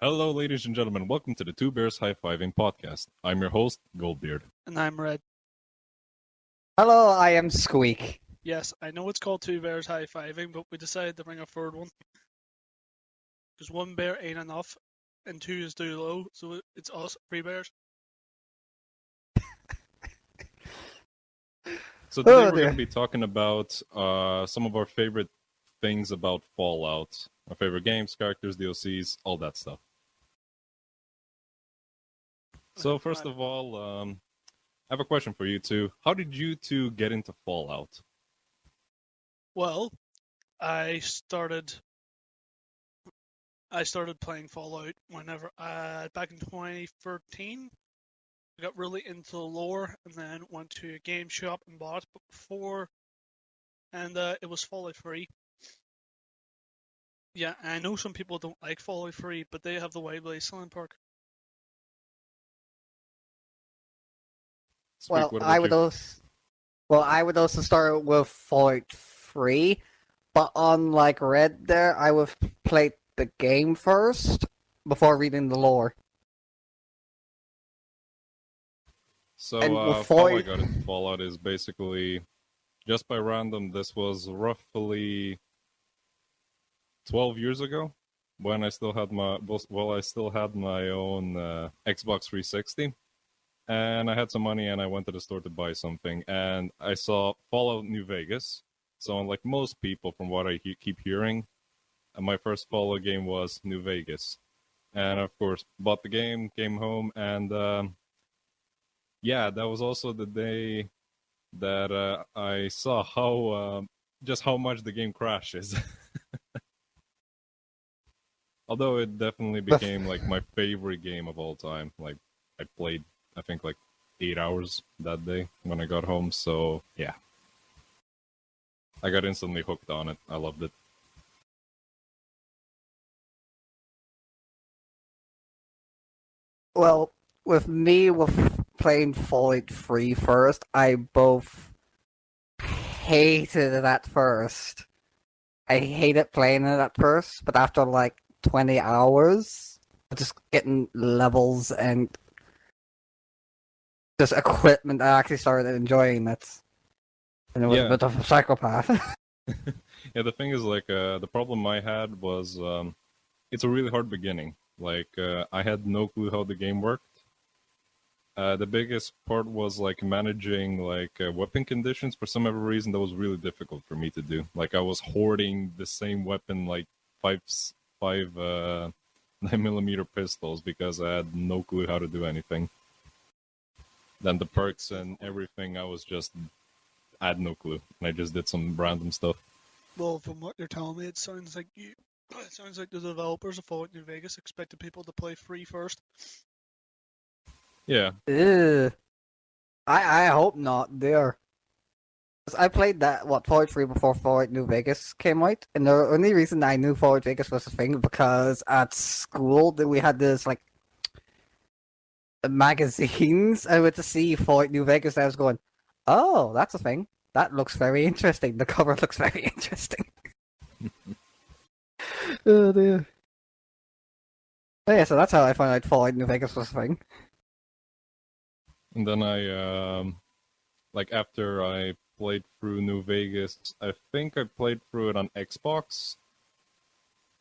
Hello, ladies and gentlemen. Welcome to the Two Bears High Fiving podcast. I'm your host, Goldbeard. And I'm Red. Hello, I am Squeak. Yes, I know it's called Two Bears High Fiving, but we decided to bring a third one. Because one bear ain't enough, and two is too low, so it's us, three bears. So today we're going to be talking about some of our favorite things about Fallout. Our favorite games, characters, DLCs, all that stuff. So first of all, I have a question for you two. How did you two get into Fallout? Well, I started playing Fallout whenever back in 2013. I got really into the lore, and then went to a game shop and bought it before, and it was Fallout 3. Yeah, I know some people don't like Fallout 3, but they have the Wild Wasteland perk. Speak, I would also start with Fallout 3, but unlike Red there, I would play the game first before reading the lore. So And how I got into Fallout is basically just by random. This was roughly 12 years ago when I still had my own Xbox 360. And I had some money, and I went to the store to buy something, and I saw Fallout New Vegas. So, unlike most people, from what I keep hearing, my first Fallout game was New Vegas. And, of course, bought the game, came home, and yeah, that was also the day that I saw just how much the game crashes. Although it definitely became, like, my favorite game of all time. Like, I played I think like 8 hours that day when I got home. So yeah, I got instantly hooked on it. I loved it. Well, with playing Fallout 3 first, I both hated it at first. I hated playing it at first, but after like 20 hours, just getting levels and just equipment, I actually started enjoying it. And it was a bit of a psychopath. Yeah, the thing is, like, the problem I had was it's a really hard beginning. Like, I had no clue how the game worked. The biggest part was, like, managing, like, weapon conditions. For some other reason, that was really difficult for me to do. Like, I was hoarding the same weapon, like, five 9mm pistols because I had no clue how to do anything. Then the perks and everything, I had no clue. And I just did some random stuff. Well, from what you're telling me, it sounds like the developers of Fallout New Vegas expected people to play free first. Yeah. Ew. I hope not. There. I played Fallout 3 before Fallout New Vegas came out, and the only reason I knew Fallout Vegas was a thing because at school we had this like magazines. I went to see Fallout New Vegas. And I was going, "Oh, that's a thing. That looks very interesting. The cover looks very interesting." Oh dear. Oh, yeah, so that's how I found out Fallout New Vegas was a thing. And then like after I played through New Vegas, I think I played through it on Xbox.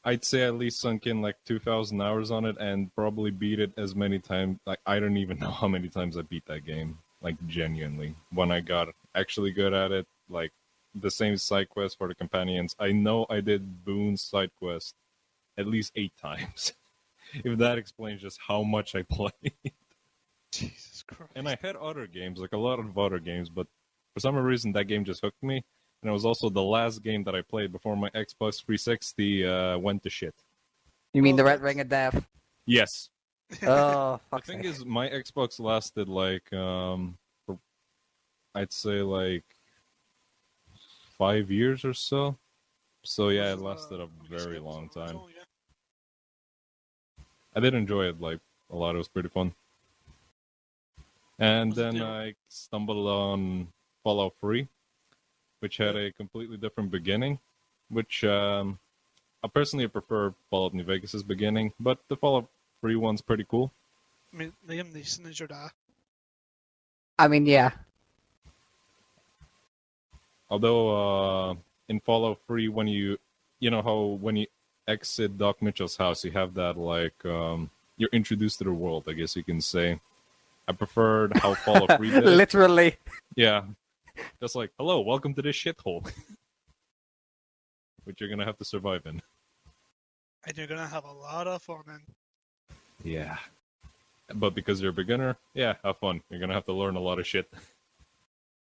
I'd say I at least sunk in like 2,000 hours on it and probably beat it as many times. Like, I don't even know how many times I beat that game. Like, genuinely. When I got actually good at it, like, the same side quest for the companions. I know I did Boone's side quest at least 8 times. If that explains just how much I played. Jesus Christ. And I had other games, like a lot of other games, but for some reason that game just hooked me. And it was also the last game that I played before my Xbox 360 went to shit. You mean the Red Ring of Death? Yes. Oh, The thing is, my Xbox lasted like, I'd say like 5 years or so. So yeah, it lasted a very long time. I did enjoy it like a lot. It was pretty fun. And then I stumbled on Fallout 3, which had a completely different beginning, which I personally prefer Fallout New Vegas' beginning, but the Fallout 3 one's pretty cool. I mean, Liam Neeson is your dad. I mean, yeah. Although in Fallout 3, when you know how when you exit Doc Mitchell's house, you have that like you're introduced to the world, I guess you can say. I preferred how Fallout 3 did it. Literally. Yeah, just like hello, welcome to this shithole, which you're gonna have to survive in. And you're gonna have a lot of fun in. Yeah, but because you're a beginner, yeah, have fun. You're gonna have to learn a lot of shit.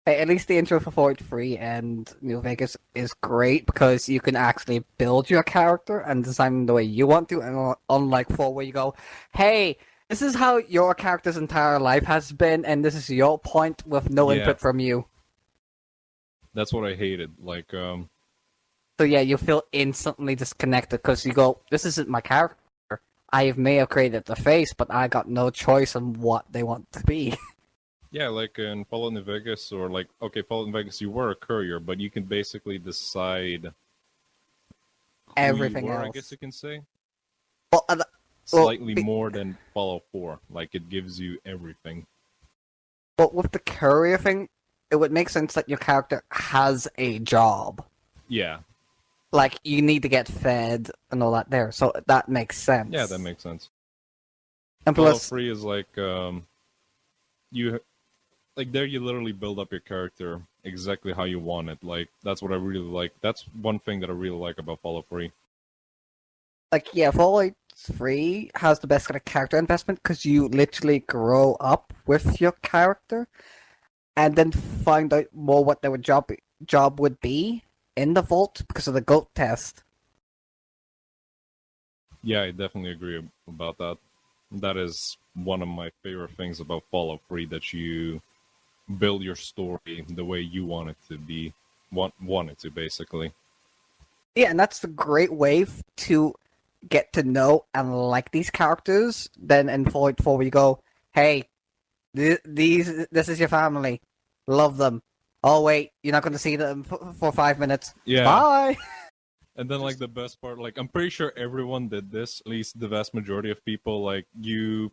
Hey, at least the intro for Fallout 3 and New Vegas is great because you can actually build your character and design them the way you want to, and unlike 4 where you go, hey, this is how your character's entire life has been, and this is your point with no Yeah. input from you. That's what I hated. Like, So yeah, you feel instantly disconnected because you go, this isn't my character. I may have created the face, but I got no choice on what they want to be. yeah, like in Fallout New Vegas, or like, okay, Fallout New Vegas, you were a courier, but you can basically decide who Everything you were, else. I guess you can say. Well, Slightly more than Fallout 4. Like, it gives you everything. but with the courier thing, it would make sense that your character has a job. Yeah. Like, you need to get fed and all that there, so that makes sense. Yeah, that makes sense. And Fallout plus, 3 is like, you, like, there you literally build up your character exactly how you want it. Like, that's what I really like. That's one thing that I really like about Fallout 3. like, yeah, Fallout 3 has the best kind of character investment because you literally grow up with your character and then find out more what their job would be in the vault because of the goat test. Yeah, I definitely agree about that. That is one of my favorite things about Fallout 3, that you build your story the way you want it to be, want it to, basically. Yeah, and that's the great way to get to know and like these characters. Then in Fallout 4, where you go, hey, this is your family. Love them. Oh, wait, you're not going to see them for 5 minutes. Yeah. Bye! And then, like, the best part, like, I'm pretty sure everyone did this, at least the vast majority of people, like, you're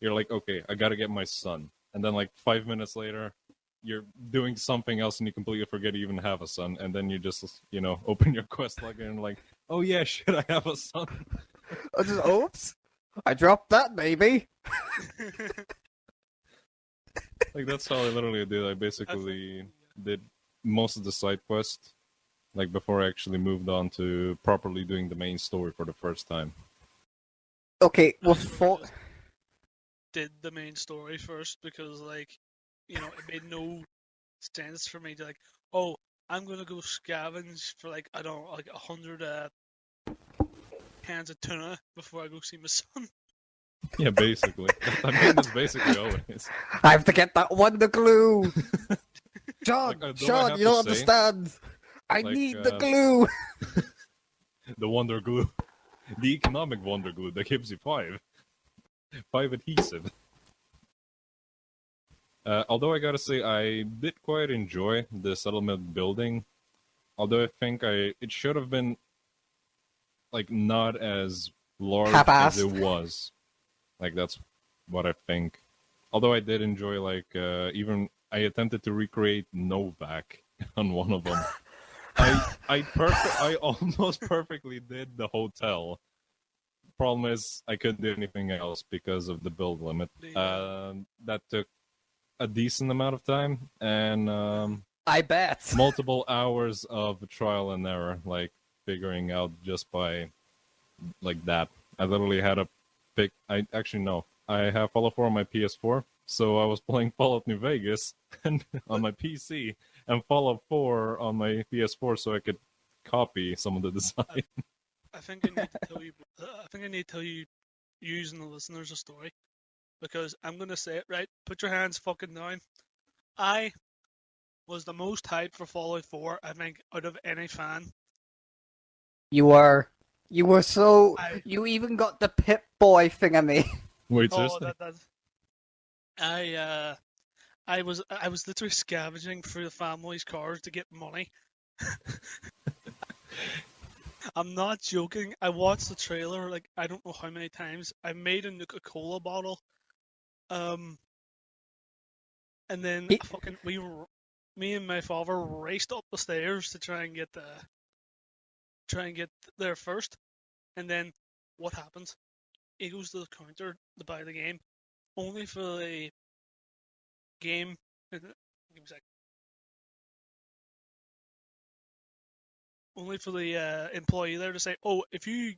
like, okay, I gotta get my son. And then, like, 5 minutes later, you're doing something else and you completely forget you even have a son. And then you just, open your quest log and like, oh yeah, shit, I have a son. I just, oops, I dropped that baby. Like, that's how I literally did. I basically did most of the side quests, like, before I actually moved on to properly doing the main story for the first time. Okay, I well, sort of did the main story first because, like, it made no sense for me to, like, oh, I'm gonna go scavenge for, like, I don't know, like 100 cans of tuna before I go see my son. Yeah, basically. I mean, that's basically all it is. I have to get that wonder glue. John, Like, Sean, you don't understand. I like, need the glue. The Wonder Glue. The economic Wonder Glue that gives you 5. 5 adhesive. Although I gotta say, I did quite enjoy the settlement building. Although I think it should have been, like, not as large Half-assed. as it was. Like, that's what I think. Although I did enjoy, like, even I attempted to recreate Novak on one of them. I almost perfectly did the hotel. Problem is, I couldn't do anything else because of the build limit. That took a decent amount of time, and I bet. multiple hours of trial and error, like, figuring out just by, like, that. I literally had a pick. I have Fallout 4 on my PS4, so I was playing Fallout New Vegas and on my PC, and Fallout 4 on my PS4, so I could copy some of the design. I think I need to tell you. I think I need to tell you, using the listeners, a story, because I'm gonna say it right. Put your hands fucking down. I was the most hyped for Fallout 4, I think, out of any fan. You were so. I- You even got the Pip Boy thing of me. Wait, Oh, seriously? I was literally scavenging through the family's cars to get money. I'm not joking. I watched the trailer like I don't know how many times. I made a Nuka-Cola bottle, and then He- me and my father raced up the stairs to try and get there first. And then what happens? He goes to the counter to buy the game, only for the game. Give me a sec. Only for the employee there to say, "Oh, if you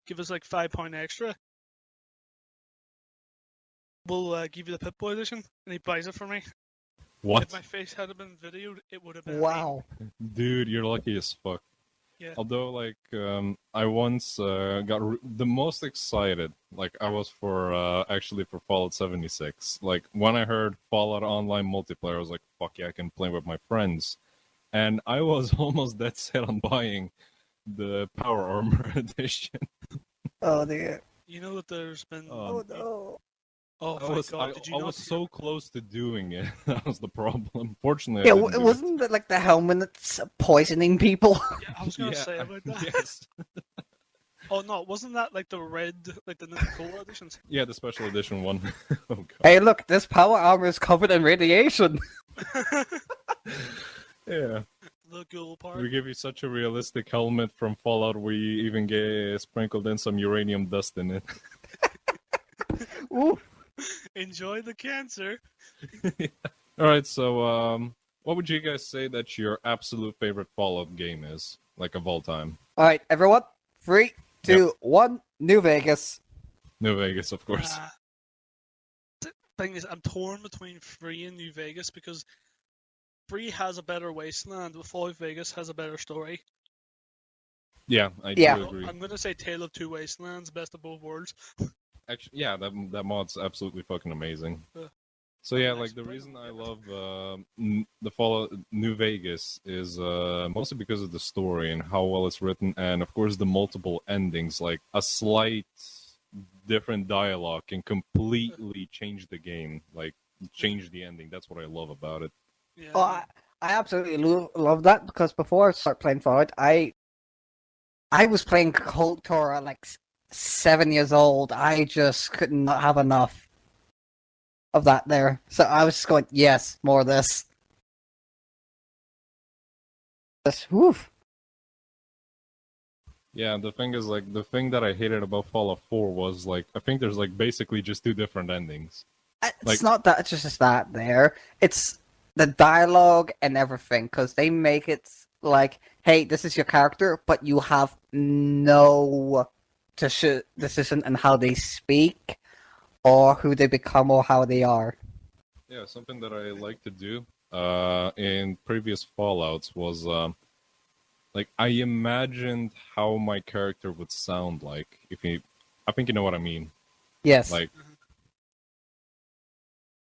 give us like £5 extra, we'll give you the Pip Boy edition." And he buys it for me. What? If my face had been videoed, it would have been Wow. Dude, you're lucky as fuck. Yeah. Although, like, I once got the most excited, like, I was for actually for Fallout 76. Like, when I heard Fallout Online multiplayer, I was like, fuck yeah, I can play with my friends. And I was almost dead set on buying the Power Armor edition. Oh dear. You know that there's been. Oh no. Oh I my was, god! Did you I not was hear- so close to doing it. That was the problem. Fortunately, Yeah, I didn't do wasn't it like the helmet that's poisoning people? Yeah, I was gonna say about that. Yes. Oh no, wasn't that like the red, like the Nuka-Cola editions? Yeah, the special edition one. Oh god. Hey, look, this power armor is covered in radiation. Yeah. The gold part. We give you such a realistic helmet from Fallout. We even get sprinkled in some uranium dust in it. Ooh. Enjoy the cancer. All right, so what would you guys say that your absolute favorite Fallout game is, like of all time? All right, everyone. 3, 2, 1. New Vegas. New Vegas, of course. The thing is, I'm torn between 3 and New Vegas because 3 has a better wasteland, but Fallout Vegas has a better story. Yeah, I Yeah. do So agree. I'm gonna say Tale of Two Wastelands, best of both worlds. Actually, yeah, that mod's absolutely fucking amazing. Yeah. So yeah, I'm like the actually reason I playing love the Fallout New Vegas is mostly because of the story and how well it's written, and of course the multiple endings. Like a slight different dialogue can completely change the game, like change the ending. That's what I love about it. Yeah. Oh, I absolutely love that because before I start playing Fallout, I was playing Cold Core at like 7 years old. I just could not have enough of that there. So I was just going, yes, more of this. Woof. Yeah, the thing is, like, the thing that I hated about Fallout 4 was, like, I think there's, like, basically just two different endings. It's Like- not that, it's just that there. It's the dialogue and everything because they make it like, hey, this is your character, but you have no decision in how they speak or who they become or how they are. Yeah, something that I like to do in previous Fallouts was, like, I imagined how my character would sound like if he... I think you know what I mean. Yes. Like,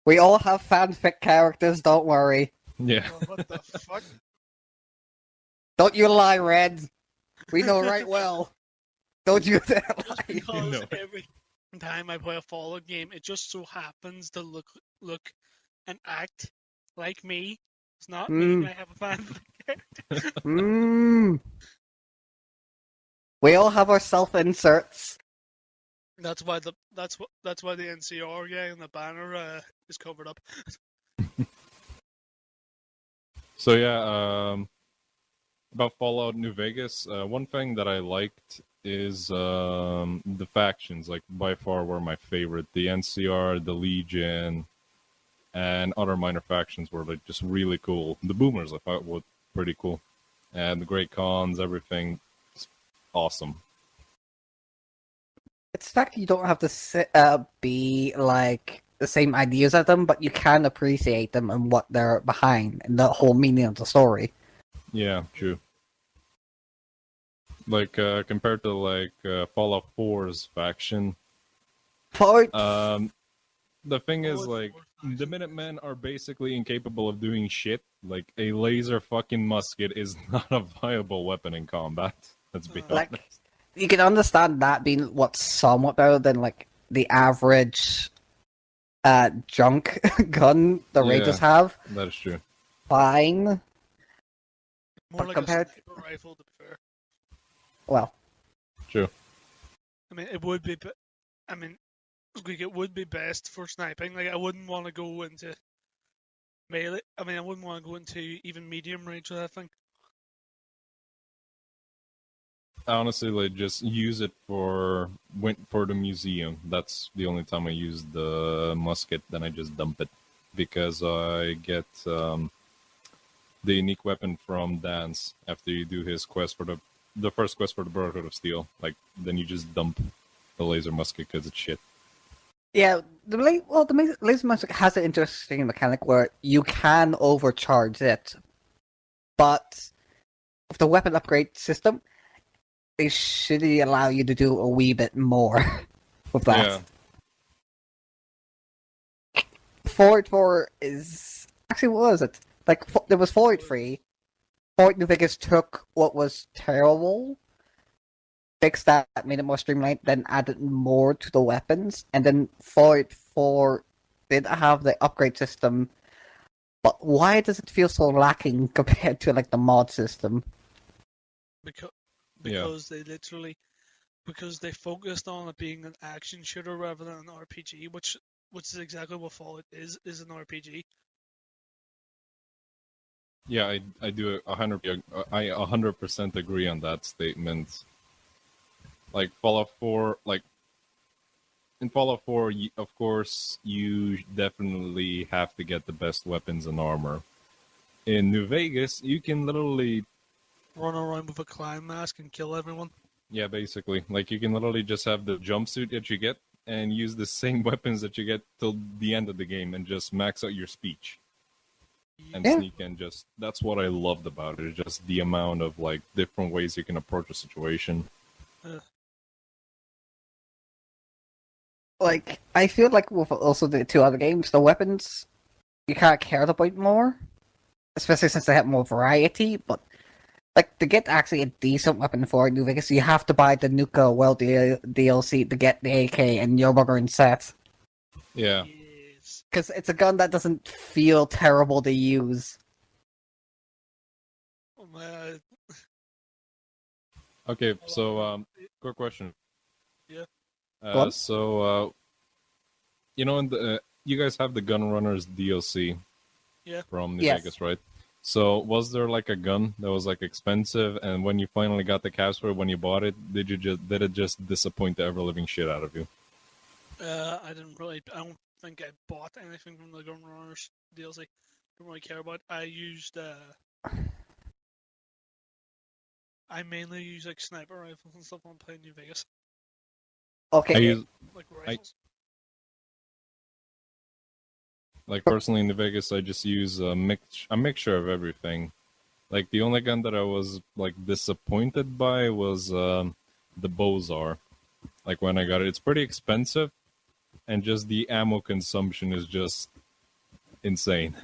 We all have fanfic characters, don't worry. yeah. Oh, what the fuck? Don't you lie, Red. We know right well. Don't you dare Just lie. because No. every time I play a Fallout game, it just so happens to look and act like me. It's not mean I have a fan. Mm. We all have our self-inserts. That's why the NCR guy in the banner is covered up. So yeah, about Fallout New Vegas, one thing that I liked is the factions. Like by far were my favorite. The NCR, the Legion, and other minor factions were like just really cool. The Boomers I thought were pretty cool, and the Great Khans, everything, awesome. It's the fact that you don't have to be like the same ideas as them, but you can appreciate them and what they're behind and the whole meaning of the story. Yeah, true. Like compared to like Fallout 4's faction, Fallout the thing is, Fallout like, 4 the Minutemen are basically incapable of doing shit. Like, a laser fucking musket is not a viable weapon in combat. Let's be Like, honest. you can understand that being what's somewhat better than like the average junk gun the Yeah. Rangers have. That is true. Fine. more But like compared- a sniper rifle, to be fair. Well, True. I mean, it would be. I mean, like, it would be best for sniping. Like, I wouldn't want to go into melee. I mean, I wouldn't want to go into even medium range with that thing. Honestly, like just use it for the museum. That's the only time I use the musket. Then I just dump it because I get the unique weapon from Dance after you do his quest for the first quest for the Brotherhood of Steel. Like then you just dump the laser musket because it's shit. yeah, the laser musket has an interesting mechanic where you can overcharge it, but with the weapon upgrade system, they should allow you to do a wee bit more with that. Yeah. Fallout 4 is actually, what was it? Like there was Fallout 3. Fallout New Vegas took what was terrible, fixed that, made it more streamlined, then added more to the weapons, and then Fallout 4 did have the upgrade system. But why does it feel so lacking compared to like the mod system? Because they focused on it being an action shooter rather than an RPG, which is exactly what Fallout is an RPG. Yeah, I do 100% agree on that statement. Like Fallout 4, like in Fallout 4, of course, you definitely have to get the best weapons and armor. In New Vegas, you can literally, Run around with a clown mask and kill everyone. yeah, basically, like you can literally just have the jumpsuit that you get and use the same weapons that you get till the end of the game and just max out your speech and Yeah. sneak in. Just that's what I loved about it. Just the amount of like different ways you can approach a situation. Like, I feel like with also the two other games, the weapons you kind of cared about more, especially since they have more variety. But like to get actually a decent weapon for New Vegas, you have to buy the Nuka World DLC to get the AK and Nürburgring set. Yeah. Yes. Because it's a gun that doesn't feel terrible to use. Oh my. Okay, so quick question. Yeah. Go on. So you know, in the you guys have the Gunrunners DLC. Yeah. From New Yes. Vegas, right? So was there like a gun that was like expensive, and when you finally got the caps for it, when you bought it, did it just disappoint the ever living shit out of you? I don't think I bought anything from the Gunrunners DLC. Don't really care about it. I mainly use like sniper rifles and stuff when playing New Vegas. Okay. I use Like rifles. like personally in New Vegas, I just use a mixture of everything. Like the only gun that I was like disappointed by was the Bozar. Like when I got it, it's pretty expensive, and just the ammo consumption is just insane.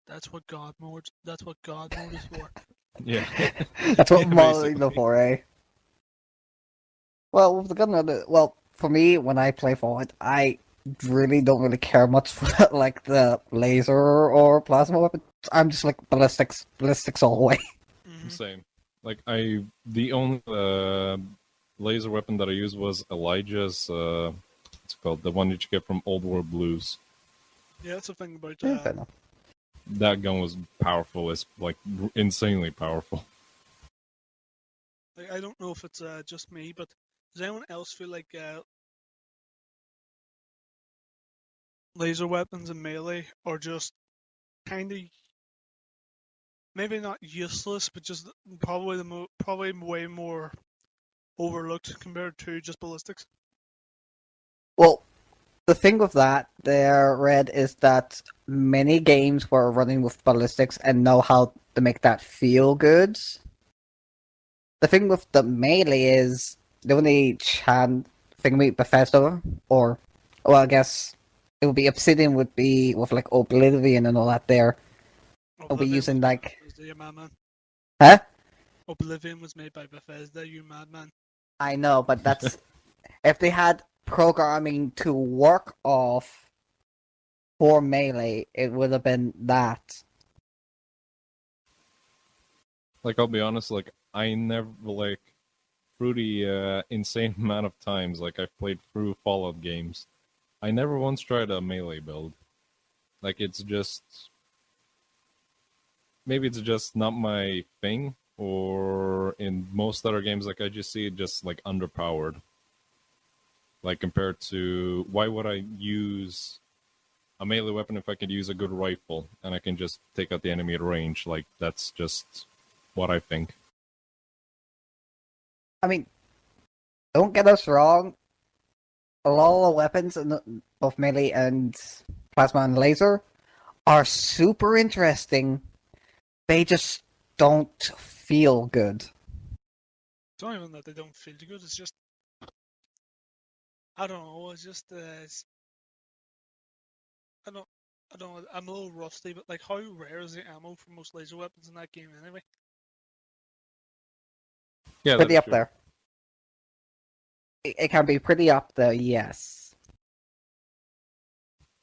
That's what God mode is for. Yeah. That's what Yeah, modeling basically. for, eh? Well, with the gun, well, for me, when I play Fallout, I really don't really care much for like the laser or plasma weapons. I'm just like ballistics all the way. Mm-hmm. Same. Like the only laser weapon that I used was Elijah's. What's it called? The one that you get from Old World Blues. Yeah, that's the thing about Yeah, fair enough. That gun was powerful. It's like insanely powerful. like, I don't know if it's just me, but does anyone else feel like laser weapons and melee are just kind of maybe not useless, but just probably way more overlooked compared to just ballistics? Well, the thing with that there, Red, is that many games were running with ballistics and know how to make that feel good. The thing with the melee is the only thing with Bethesda, or well, I guess it would be Obsidian would be with like Oblivion and all that. There, it'll be Oblivion using was by like, Bethesda, you madman. huh? Oblivion was made by Bethesda, you madman. I know, but that's if they had programming to work off for melee, it would have been that. Like I'll be honest, like I never like through the insane amount of times like I've played through Fallout games, I never once tried a melee build. Like it's just maybe it's just not my thing, or in most other games, like I just see it just like underpowered. Like compared to why would I use a melee weapon if I could use a good rifle and I can just take out the enemy at range? Like that's just what I think. I mean, don't get us wrong. A lot of weapons in both melee and plasma and laser are super interesting. They just don't feel good. It's not even that they don't feel good. It's just I don't know. It's just I don't. I don't know. I'm a little rusty, but like, how rare is the ammo for most laser weapons in that game anyway? Yeah, Pretty that's up true. there. It can be pretty up there, yes.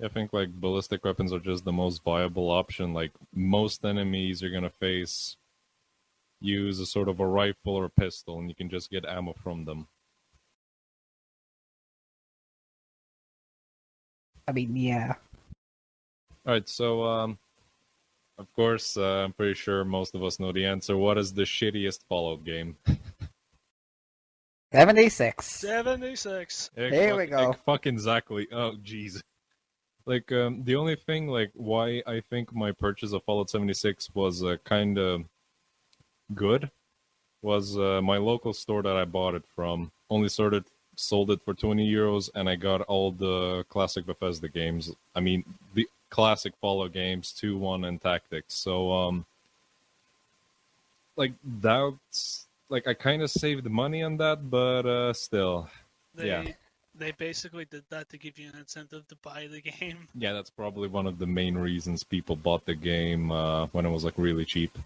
I think like ballistic weapons are just the most viable option. Like most enemies you're gonna face use a sort of a rifle or a pistol, and you can just get ammo from them. I mean, yeah. All right, so of course, I'm pretty sure most of us know the answer. What is the shittiest Fallout game? 76. 76. Here we go. Fucking exactly. Oh, jeez. Like, the only thing, like, why I think my purchase of Fallout 76 was kind of good was my local store that I bought it from only sold it for 20 euros, and I got all the classic Bethesda games. I mean, the classic Fallout games, 2, 1, and Tactics. So, like, that's, like, I kind of saved money on that, but still, yeah. They basically did that to give you an incentive to buy the game. Yeah, that's probably one of the main reasons people bought the game when it was, like, really cheap.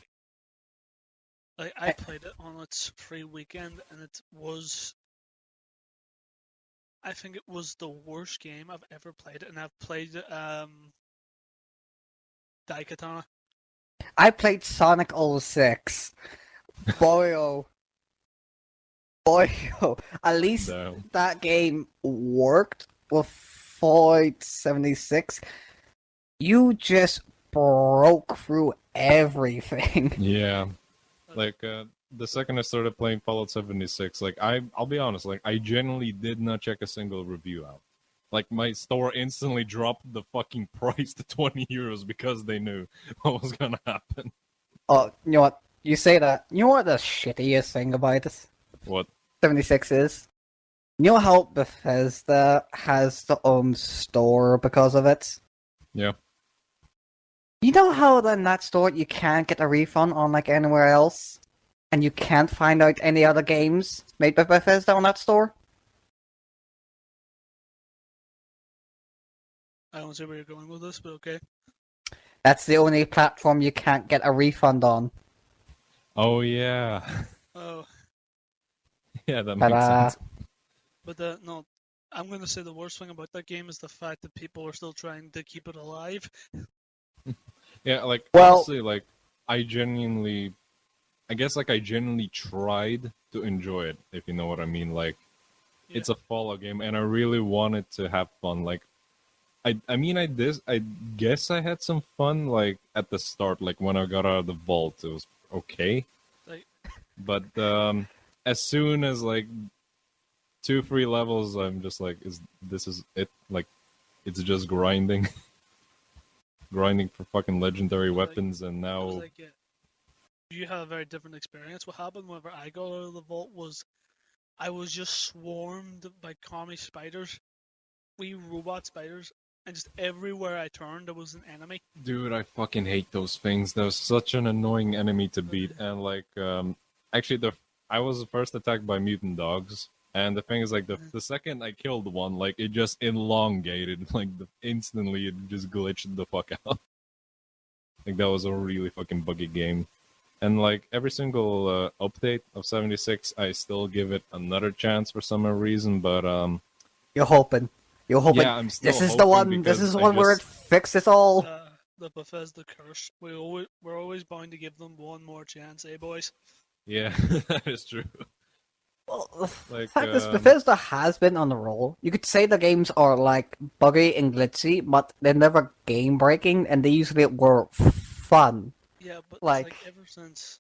Like, I played it on its free weekend, and it was... I think it was the worst game I've ever played, and I've played Daikatana. I played Sonic 06. Boy, oh. Boy, oh. At least No. that game worked with Fallout 76. You just broke through everything. Yeah. Like, the second I started playing Fallout 76, like, I'll be honest, like, I genuinely did not check a single review out. Like, my store instantly dropped the fucking price to 20 euros because they knew what was gonna happen. Oh, you know what? You say that. You know what the shittiest thing about it? What? 76 is? You know how Bethesda has their own store because of it? Yeah. You know how in that store you can't get a refund unlike anywhere else? And you can't find out any other games made by Bethesda on that store? I don't see where you're going with this, but okay. That's the only platform you can't get a refund on. Oh, yeah. Oh, Yeah, that makes Ta-da. sense. but no, I'm going to say the worst thing about that game is the fact that people are still trying to keep it alive. Yeah, like, Well- honestly, like, I genuinely tried to enjoy it, if you know what I mean. Like, Yeah. it's a Fallout game, and I really wanted to have fun. Like, I guess I had some fun, like, at the start, like, when I got out of the vault, it was okay. Like, But, as soon as, like, 2-3 levels, I'm just like, this is it? Like, it's just grinding. Grinding for fucking legendary weapons, and I was now... like, yeah. You had a very different experience. What happened whenever I got out of the vault was I was just swarmed by commie spiders, wee robot spiders, and just everywhere I turned there was an enemy. Dude, I fucking hate those things. They're such an annoying enemy to beat. And like, actually, I was first attacked by mutant dogs, and the thing is, like, the second I killed one, like, it just elongated, like, instantly it just glitched the fuck out. Like, that was a really fucking buggy game. And like every single update of 76, I still give it another chance for some reason. But You're hoping. You're hoping. yeah, I'm still This is the hoping one. This because is the I one where it just- fixes all. The Bethesda curse. We're always bound to give them one more chance, eh, boys? Yeah, that is true. Well, the Like, fact is, Bethesda has been on the roll. You could say the games are like buggy and glitchy, but they're never game breaking, and they usually were fun. Yeah, but it's Like like ever since.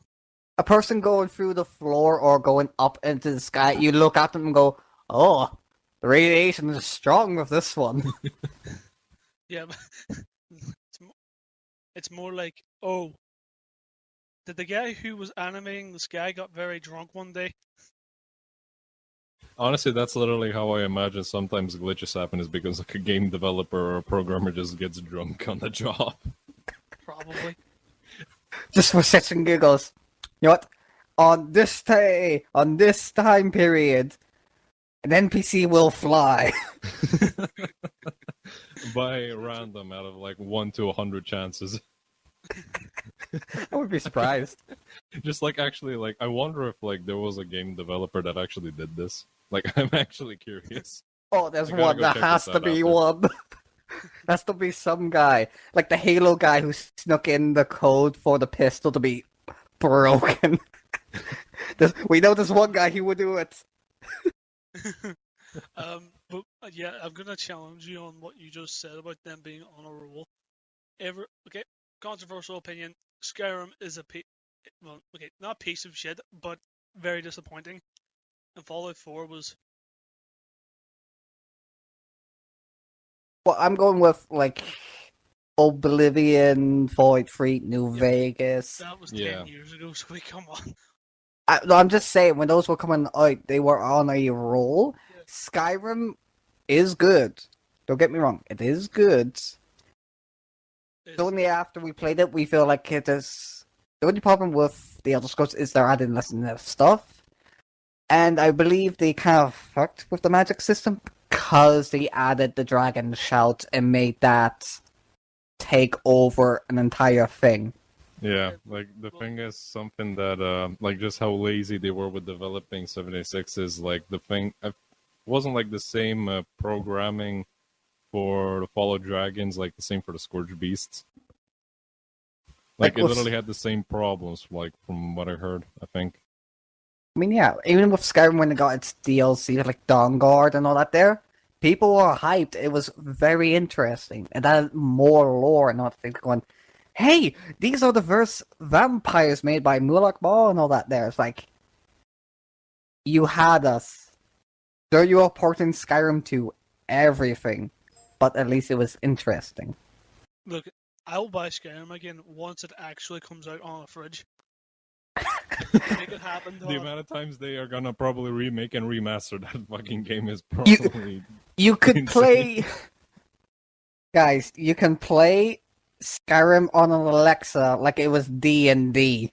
a person going through the floor or going up into the sky, you look at them and go, "Oh, the radiation is strong with this one." Yeah, but it's more like, oh, did the guy who was animating this guy got very drunk one day? honestly, that's literally how I imagine sometimes glitches happen is because like a game developer or a programmer just gets drunk on the job. Probably. Just for shits and giggles. You know what? On this day, on this time period, an NPC will fly. By random out of like 1 to 100 chances. I would be surprised. Just like actually, like I wonder if like there was a game developer that actually did this. Like I'm actually curious. Oh, there's I gotta one. go There check has this to out be after. one. Has to be some guy, like the Halo guy who snuck in the code for the pistol to be broken. We know there's one guy who would do it. But yeah, I'm gonna challenge you on what you just said about them being on a roll. Okay, controversial opinion. Skyrim is well, okay, not a piece of shit, but very disappointing. And Fallout 4 was Well, I'm going with like Oblivion, Fallout 3, New Yeah. Vegas. that was Yeah. 10 years ago. So we come on. No, I'm just saying when those were coming out, they were on a roll. Yeah. Skyrim is good. Don't get me wrong, it is good. It's Only after we played it, we feel like it is. The only problem with the Elder Scrolls is they're adding less and less stuff, and I believe they kind of fucked with the magic system because they added the dragon shout and made that take over an entire thing. Yeah, like the thing is something that like just how lazy they were with developing 76 is like the thing it wasn't like the same programming for the Fallout Dragons like the same for the Scourge Beasts. Like it with- literally had the same problems like from what I heard, I think. I mean, yeah, even with Skyrim when it got its DLC, like Dawnguard and all that there, people were hyped. It was very interesting. And that more lore and all that thing going, hey, these are the verse vampires made by Mulak Ball and all that there. It's like, you had us. Sure, you were porting Skyrim to everything, but at least it was interesting. Look, I'll buy Skyrim again once it actually comes out on a fridge. Make it happen. The dog. amount of times they are gonna probably remake and remaster that fucking game is probably You could Insane. play... Guys, you can play Skyrim on an Alexa like it was D&D.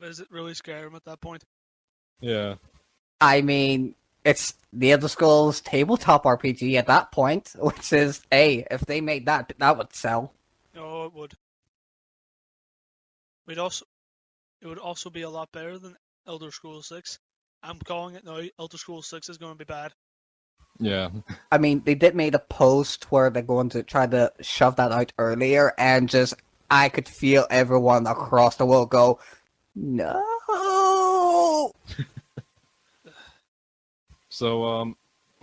Is it really Skyrim at that point? yeah. I mean, it's the Elder Scrolls tabletop RPG at that point, which is, hey, if they made that, that would sell. No, it would. It would also be a lot better than Elder Scrolls 6. I'm calling it now. Elder Scrolls 6 is going to be bad. Yeah. I mean, they did make a post where they're going to try to shove that out earlier, and just, I could feel everyone across the world go, no! So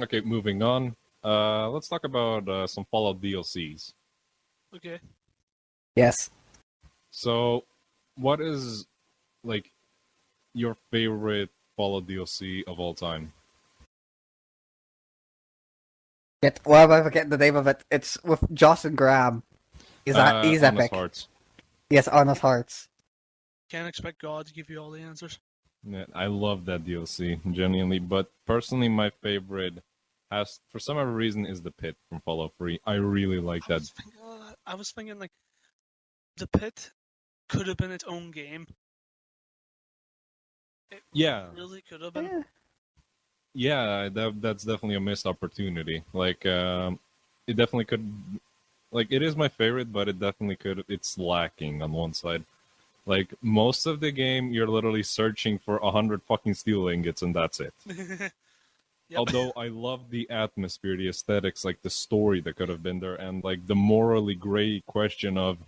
okay, moving on. Let's talk about some Fallout DLCs. Okay. Yes. So what is like your favorite Fallout DLC of all time? Why am I forgetting the name of it? It's with Joss and Graham. He's Honest epic. Hearts. Yes, Honest Hearts. Can't expect God to give you all the answers. Yeah, I love that DLC, genuinely. But personally, my favorite has, for some other reason, is the Pit from Fallout 3. I really like I that. was thinking of that. I was thinking like the Pit could have been its own game. It Yeah. really could have been. Yeah. Yeah, that's definitely a missed opportunity. Like, it definitely could. Like, it is my favorite, but it definitely could. It's lacking on one side. Like most of the game, you're literally searching for 100 fucking steel ingots, and that's it. Yep. Although I love the atmosphere, the aesthetics, like the story that could have been there, and like the morally gray question of,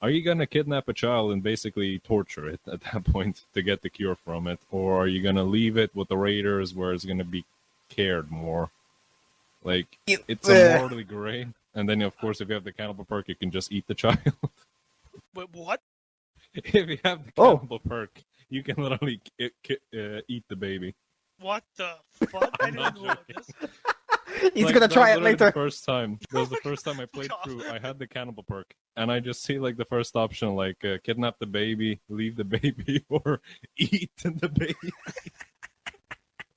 are you gonna kidnap a child and basically torture it at that point to get the cure from it, or are you gonna leave it with the raiders where it's gonna be cared more? Like, it's a morally gray. And then, of course, if you have the cannibal perk, you can just eat the child. Wait, what? If you have the cannibal perk, you can literally eat the baby. What the fuck? I didn't know about this. He's gonna try it later. The first time. That was the first time I played through. I had the cannibal perk, and I just see like the first option, like kidnap the baby, leave the baby, or eat the baby.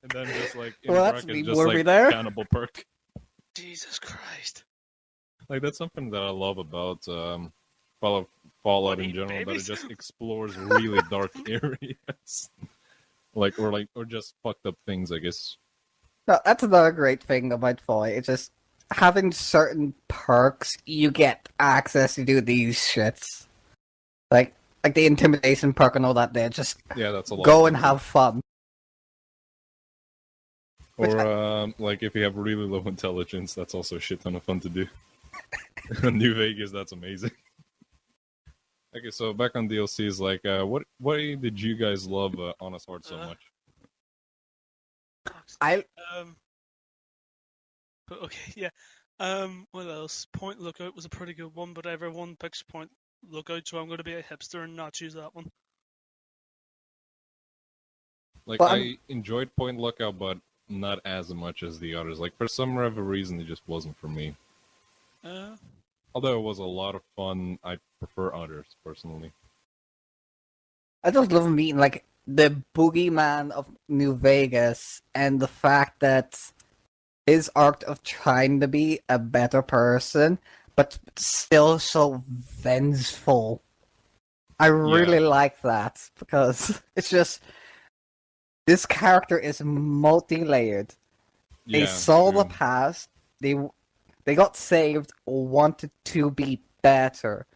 And then just like in brackets, just like cannibal perk. Jesus Christ! Like that's something that I love about Fallout in general, babies? that it just explores really dark areas, or just fucked up things, I guess. No, that's another great thing about Fallout. It's just having certain perks, you get access to do these shits, like the intimidation perk and all that. There, just that's a lot. Go and have fun. Or like if you have really low intelligence, that's also a shit ton of fun to do. New Vegas, that's amazing. Okay, so back on DLCs, like what did you guys love Honest Heart so much? Okay, yeah. What else? Point Lookout was a pretty good one, but everyone picks Point Lookout, so I'm going to be a hipster and not choose that one. Like, I enjoyed Point Lookout, but not as much as the others. Like, for some reason, it just wasn't for me. Although it was a lot of fun, I prefer others, personally. I just love meeting, like, the boogeyman of New Vegas, and the fact that his arc of trying to be a better person, but still so vengeful. I really like that, because it's just... This character is multi-layered. They saw the past, they got saved, wanted to be better,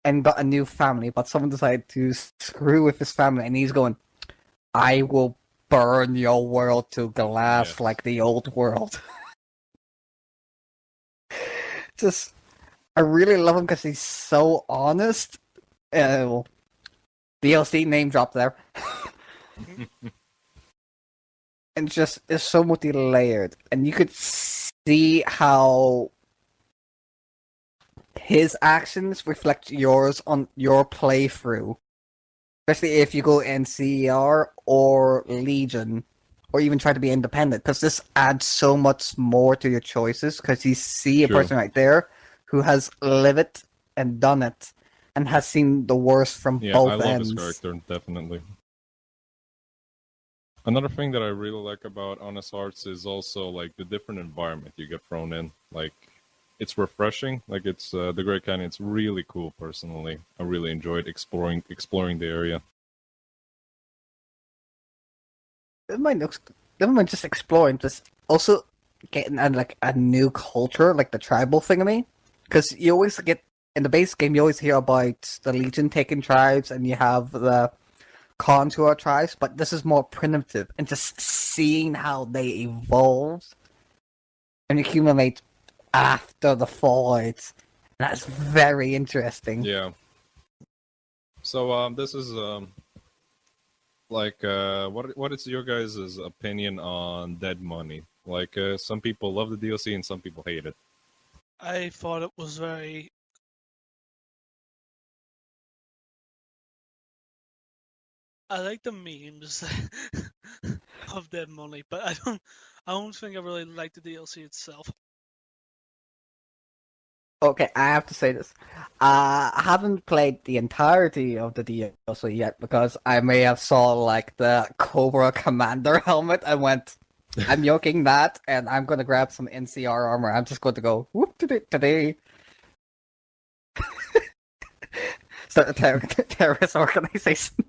and got a new family, but someone decided to screw with his family, and he's going, I will burn your world to glass like the old world. Just, I really love him because he's so honest. DLC name drop there. And just is so multi-layered, and you could see how his actions reflect yours on your playthrough, especially if you go NCR or Legion, or even try to be independent, because this adds so much more to your choices, because you see a person right there who has lived it and done it, and has seen the worst from both ends. I love his character, definitely. Another thing that I really like about Honest Hearts is also like the different environment you get thrown in. Like, it's refreshing. Like, it's the Great Canyon. It's really cool. Personally, I really enjoyed exploring the area. Never mind just exploring. Just also getting a new culture, like the tribal thing of me. Because you always get in the base game, you always hear about the Legion taking tribes, and you have the contour tribes, but this is more primitive, and just seeing how they evolve and accumulate after the Fallout, that's very interesting. Yeah. So this is what is your guys' opinion on Dead Money? Like, some people love the DLC and some people hate it. I thought it was very... I like the memes of Dead Money, but I don't think I really like the DLC itself. Okay, I have to say this. I haven't played the entirety of the DLC yet, because I may have saw like the Cobra Commander helmet and went, I'm yoking that, and I'm gonna grab some NCR armor. I'm just going to go whoop today. Start a terrorist organization.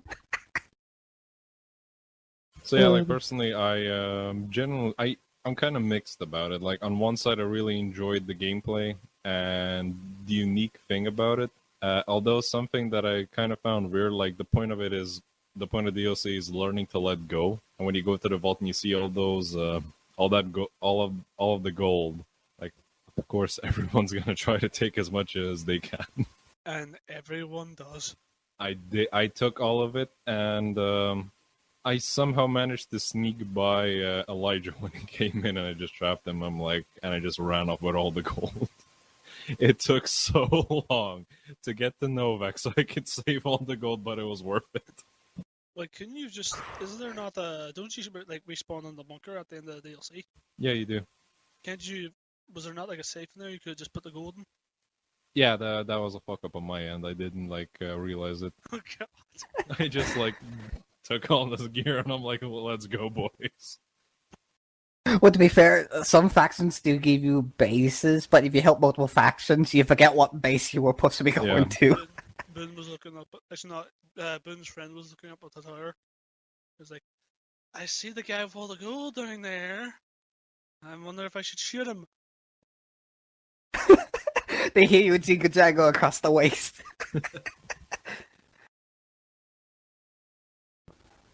So yeah, like personally, I'm kind of mixed about it. Like, on one side, I really enjoyed the gameplay and the unique thing about it. Although something that I kind of found weird, like the point of DLC is learning to let go. And when you go to the vault and you see all those, all of the gold, like, of course, everyone's gonna try to take as much as they can. and everyone does. I took all of it, and I somehow managed to sneak by Elijah when he came in, and I just trapped him. And I just ran off with all the gold. It took so long to get to Novak so I could save all the gold, but it was worth it. Like, can you just? Is there not a? Don't you like respawn in the bunker at the end of the DLC? Yeah, you do. Can't you? Was there not like a safe in there? You could just put the gold in. Yeah, that was a fuck up on my end. I didn't realize it. Oh god. I just took all this gear, and I'm like, well, let's go, boys. Well, to be fair, some factions do give you bases, but if you help multiple factions, you forget what base you were supposed to be going to. Boone was looking up. Actually, not. Boone's friend was looking up at the tower. He was like, "I see the guy with all the gold down there. I wonder if I should shoot him." They hear you jingle jangle across the waist.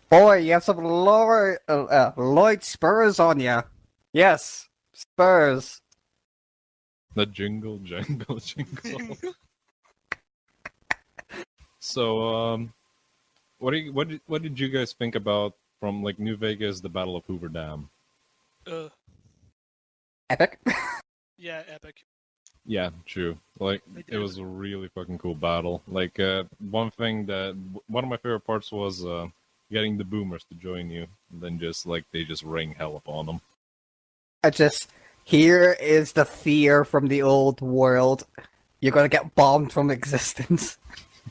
Boy, you have some Lloyd Spurs on you. Yes, Spurs. The jingle, jangle, jingle. So, what did you guys think about from New Vegas, the Battle of Hoover Dam? Epic. Yeah, epic. Yeah, true. It was a really fucking cool battle. One of my favorite parts was getting the boomers to join you, and then they just rain hell upon them. Here is the fear from the old world. You're gonna get bombed from existence.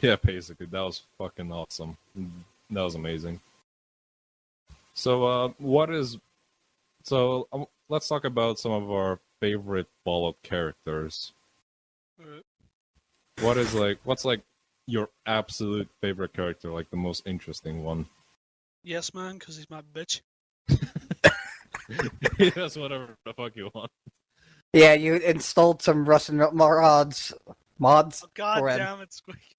Yeah, basically, that was fucking awesome. That was amazing. So, let's talk about some of our favorite Fallout characters. Alright. What's your absolute favorite character, the most interesting one? Yes, man, because he's my bitch. That's whatever the fuck you want. Yeah, you installed some Russian mods. Oh, For god him. damn it, Squeak.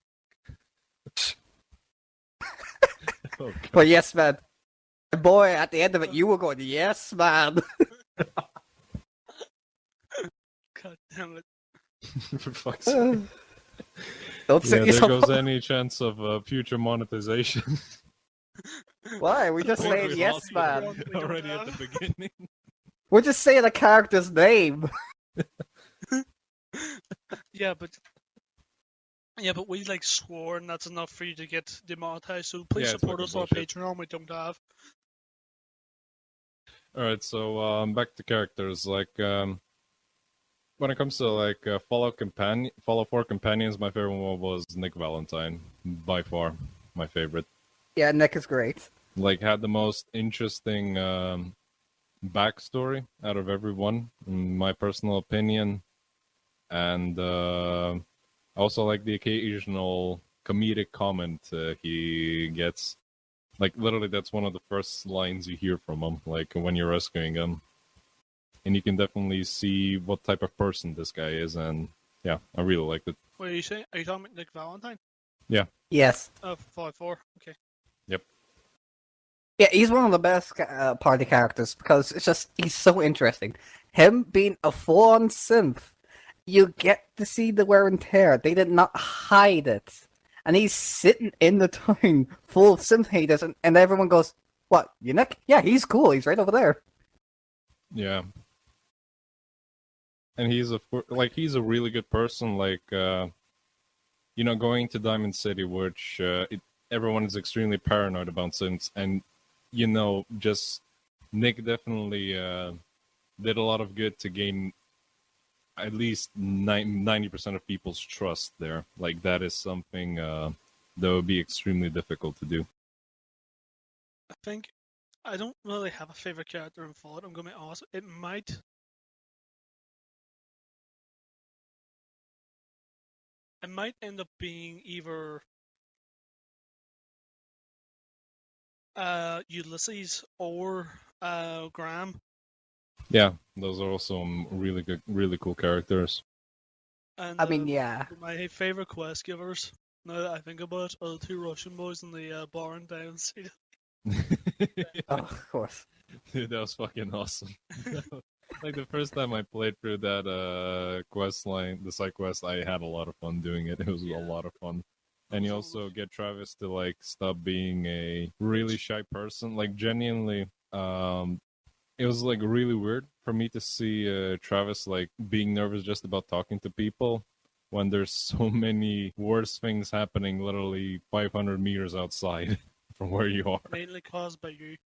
Oh, But yes, man. Boy, at the end of it, you were going, yes, man. God damn it. for fuck's sake. Don't Yeah, set there yourself goes up. any chance of future monetization. Why? We're just Or saying we yes, lost man. We don't already at the have. beginning. We're just saying a character's name. Yeah, but we swore, and that's enough for you to get demonetized. So please Yeah, it's support fucking us on bullshit. Patreon. We don't have. All right, so back to characters. When it comes to Fallout 4 companions, my favorite one was Nick Valentine, by far my favorite. Yeah, Nick is great. Had the most interesting backstory out of everyone, in my personal opinion, and I also like the occasional comedic comment he gets. Literally, that's one of the first lines you hear from him, when you're rescuing him. And you can definitely see what type of person this guy is, and yeah, I really liked it. What are you saying? Are you talking about Nick Valentine? Yes. Fallout 4. Okay. Yep. Yeah, he's one of the best party characters because he's so interesting. Him being a full-on synth, you get to see the wear and tear. They did not hide it. And he's sitting in the town full of synth haters, and everyone goes, "What, you Nick? Yeah, he's cool. He's right over there." Yeah. And he's a really good person. Going to Diamond City, which everyone is extremely paranoid about since, and just Nick definitely did a lot of good to gain at least 90% of people's trust there. That is something that would be extremely difficult to do. I think I don't really have a favorite character in Fallout. I'm gonna be honest. It might end up being either Ulysses or Graham. Yeah, those are also some really good, really cool characters. And I mean, yeah. my favorite quest givers, now that I think about it, are the two Russian boys in the bar in Downside. Oh, of course. Dude, that was fucking awesome. Like the first time I played through that quest line, the side quest, I had a lot of fun doing it. It was a lot of fun. And you also get Travis to like stop being a really shy person. Like genuinely, it was like really weird for me to see Travis like being nervous just about talking to people when there's so many worse things happening literally 500 meters outside from where you are. Mainly caused by you.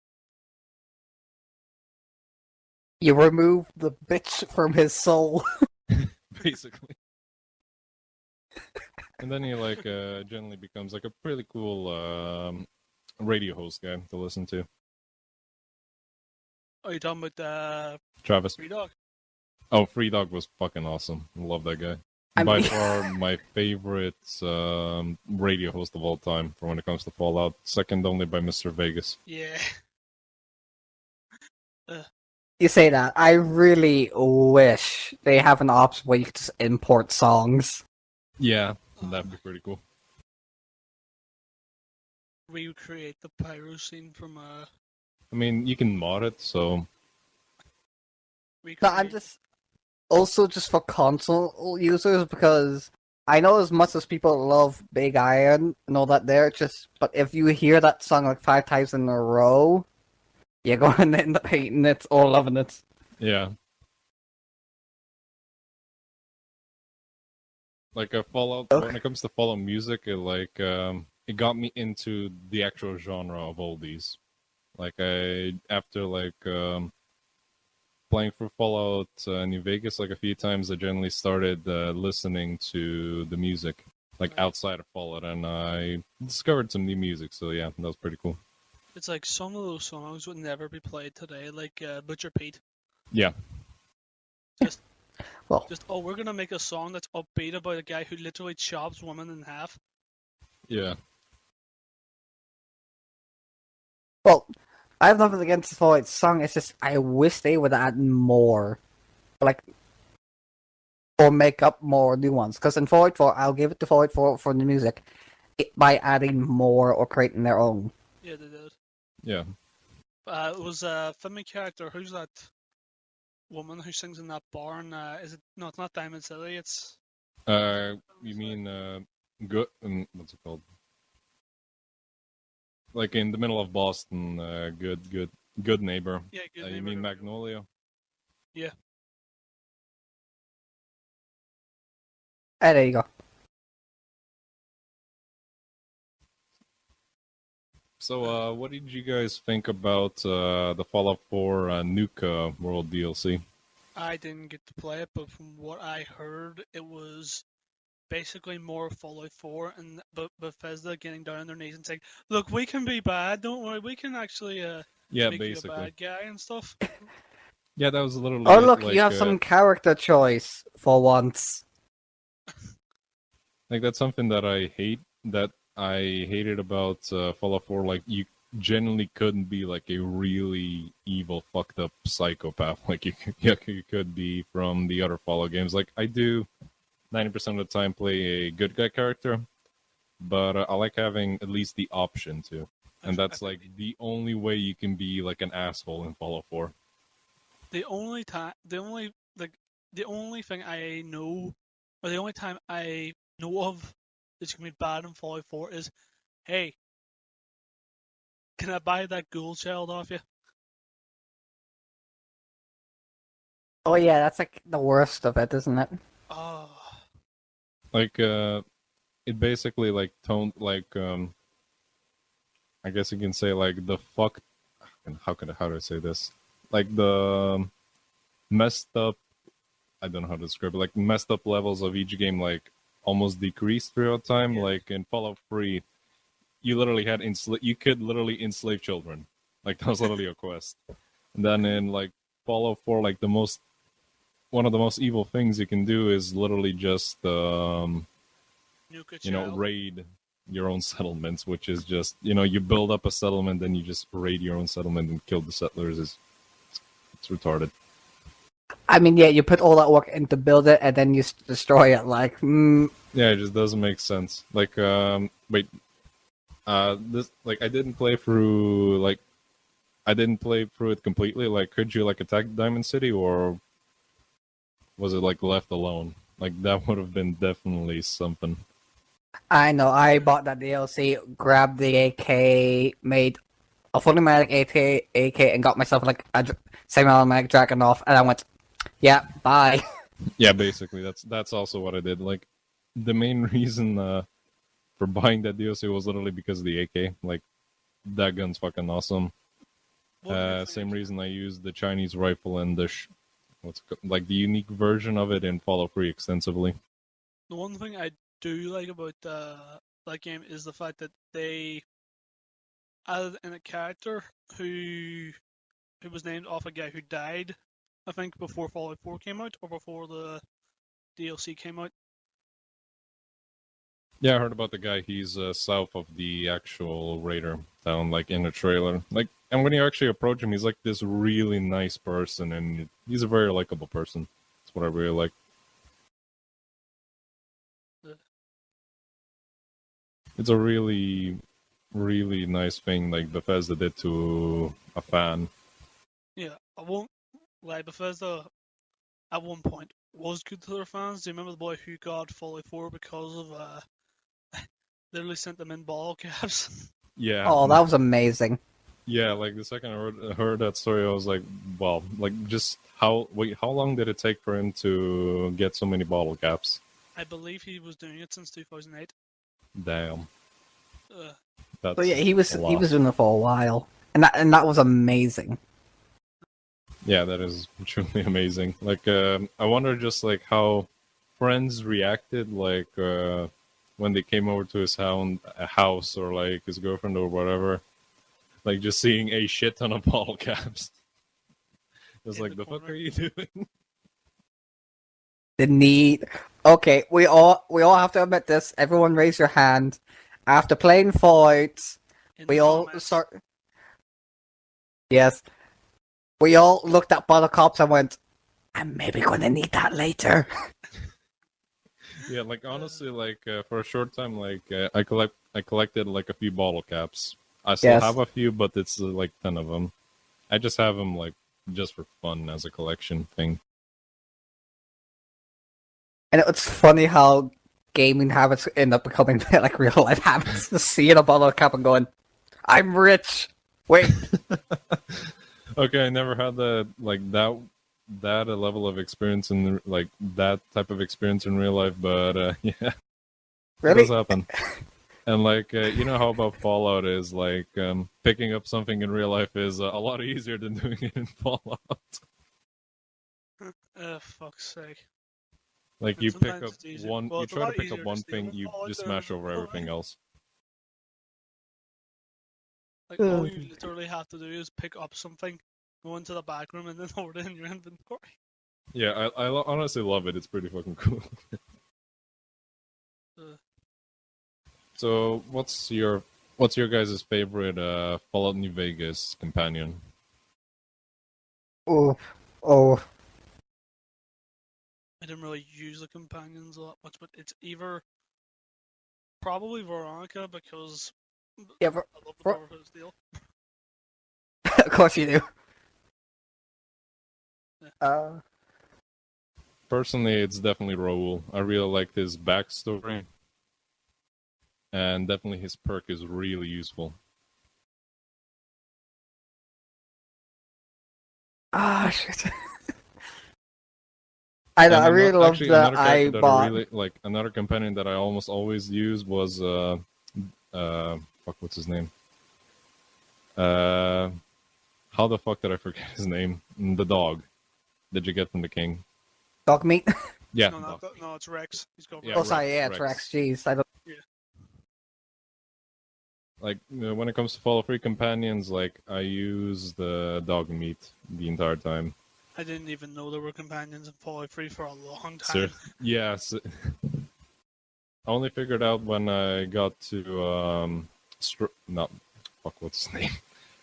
You remove the bitch from his soul. Basically. And then he like generally becomes like a pretty cool radio host guy to listen to. Are you talking about Travis. Free Dog? Oh, Free Dog was fucking awesome. Love that guy. I By mean- far my favorite radio host of all time for when it comes to Fallout. Second only by Mr. Vegas. Yeah. You say that. I really wish they have an option where you could just import songs. Yeah, that'd be pretty cool. Recreate the pyro scene from I mean, you can mod it, so No, I'm just also just for console users because I know as much as people love Big Iron and all that there, just but if you hear that song like 5 times in a row, you're going to end up hating it or loving it. yeah. Like a Fallout, when it comes to Fallout music, it like it got me into the actual genre of oldies. Like after like playing through Fallout New Vegas like a few times, I generally started listening to the music like outside of Fallout, and I discovered some new music. So yeah, that was pretty cool. It's like some of those songs would never be played today, like Butcher Pete. Yeah. We're gonna make a song that's upbeat about a guy who literally chops women in half. Yeah. Well, I have nothing against the Fallout song. It's just I wish they would add more, like, or make up more new ones. Because in Fallout 4, I'll give it to Fallout 4 for the music by adding more or creating their own. Yeah, they did. Yeah. It was a filming character. Who's that woman who sings in that barn? Is it? No, it's not Diamond City. It's. You mean good? What's it called? Like in the middle of Boston, good neighbor. Yeah, good You neighbor. mean Magnolia? Yeah. There you go. So, what did you guys think about the Fallout 4 Nuka World DLC? I didn't get to play it, but from what I heard, it was basically more Fallout 4, and Bethesda getting down on their knees and saying, "Look, we can be bad. Don't worry. We can actually Yeah, make basically. you a bad guy and stuff." Yeah, that was literally. Oh look, like, you have some character choice for once. Like that's something that I hate. That I hated about Fallout 4. Like you genuinely couldn't be like a really evil, fucked up psychopath like you could be from the other Fallout games. Like I do 90% of the time play a good guy character, but I like having at least the option to. And that's like the only way you can be like an asshole in Fallout 4. The only time, the only thing I know, or the only time I know of that's gonna be bad in Fallout 4 is, hey, can I buy that ghoul child off you? Oh yeah, that's like the worst of it, isn't it? Oh, Like it basically like toned like I guess you can say like the fuck, and how do I say this, like the messed up, I don't know how to describe it, like messed up levels of each game like almost decreased throughout time. Yeah. Like in Fallout 3 you literally had you could literally enslave children, like that was literally a quest. And then in like Fallout 4, like one of the most evil things you can do is literally just nuke a child. raid your own settlements, which is just, you build up a settlement, then you just raid your own settlement and kill the settlers. It's retarded. I mean, yeah, you put all that work in to build it and then you destroy it. Like, Yeah, it just doesn't make sense. Like, this, like, I didn't play through, like, I didn't play through it completely. Like, could you like attack Diamond City, or was it like left alone? Like that would have been definitely something. I know, I bought that DLC, grabbed the AK, made a fully automatic AK, and got myself like a semi-automatic Dragunov, and I went, yeah, bye. Yeah, basically that's also what I did. Like the main reason for buying that DLC was literally because of the AK. Like that gun's fucking awesome. What do you Same think? reason I used the Chinese rifle and the like the unique version of it in Fallout 3 extensively. The one thing I do like about that game is the fact that they added in a character who was named off a guy who died, I think, before Fallout 4 came out or before the DLC came out. Yeah, I heard about the guy. He's south of the actual raider town, like in a trailer. Like, and when you actually approach him, he's like this really nice person, and he's a very likable person. That's what I really like. Uh, It's a really, really nice thing like Bethesda did to a fan. Yeah, I won't lie, Bethesda at one point was good to their fans. Do you remember the boy who got Fallout 4 because of literally sent them in ball caps? Yeah. Oh, that was amazing. Yeah, like the second I heard that story, I was like, wow, like just how long did it take for him to get so many bottle caps? I believe he was doing it since 2008. Damn, Uh, that's So yeah, a he was lot. doing it for a while, and that was amazing. Yeah, that is truly amazing. Like, I wonder just like how friends reacted, like when they came over to his house or like his girlfriend or whatever, like just seeing a shit ton of bottle caps. It's In like, the the fuck corner. are you doing? The need. Okay, we all have to admit this. Everyone, raise your hand. After playing Fallout, in we the all comments. start. Yes, we all looked at bottle cops and went, "I'm maybe going to need that later." Yeah, like honestly, like for a short time, like I collected like a few bottle caps. I still Yes. have a few, but it's like 10 of them. I just have them like just for fun as a collection thing. And it's funny how gaming habits end up becoming like real life habits. Just seeing a bottle cap and going, "I'm rich." Wait, Okay, I never had that a level of experience in like that type of experience in real life, but yeah, it really? does happen. And like you know how about Fallout is like picking up something in real life is a lot easier than doing it in Fallout. Fuck's sake. Like And you pick sometimes up it's easier. one, Well, you it's a try to lot pick up easier to one steal thing, in you Fallout just than smash it is in over real everything life. else. Like, all you literally have to do is pick up something, go into the back room, and then hold it in your inventory. Yeah, I honestly love it. It's pretty fucking cool. Uh, So, what's your guys' favorite Fallout New Vegas companion? Oh, oh, I didn't really use the companions a lot much, but it's either probably Veronica because yeah, I love the for, Brotherhood Steel. of course you do. Yeah. Personally, it's definitely Raoul. I really like his backstory, and definitely his perk is really useful. Ah, shit. I know, And I really love actually the another character that I iBot. really like, another companion that I almost always use was fuck, what's his name? Uh, how the fuck did I forget his name? The dog. Did you get from the king? Dog meat. Yeah, No, dog. no, it's Rex. He's got Yeah, Oh, Rex. sorry, yeah, Rex. Rex. Jeez, I don't. Like when it comes to Fallout 3 companions, like I use the dog meat the entire time. I didn't even know there were companions in Fallout 3 for a long Sir, time. yes. I only figured out when I got to not fuck, what's his name?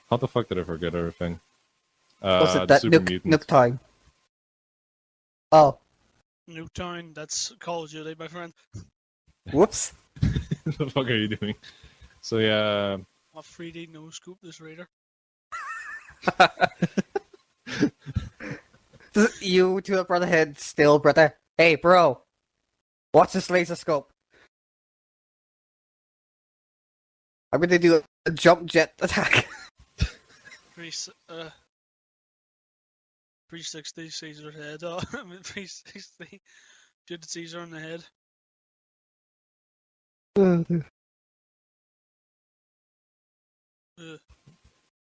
How the fuck did I forget everything? Was it The that Super Nuke Mutant. Time? Oh, Nuketown, that's Call of Duty, my friend. whoops. The fuck are you doing? So yeah, I'll 3D no scoop this raider. You to a brotherhood, still brother. Hey, bro, what's this laser scope? I'm gonna do a jump jet attack. 360 Caesar's head. I mean, 360. Did Caesar in the head.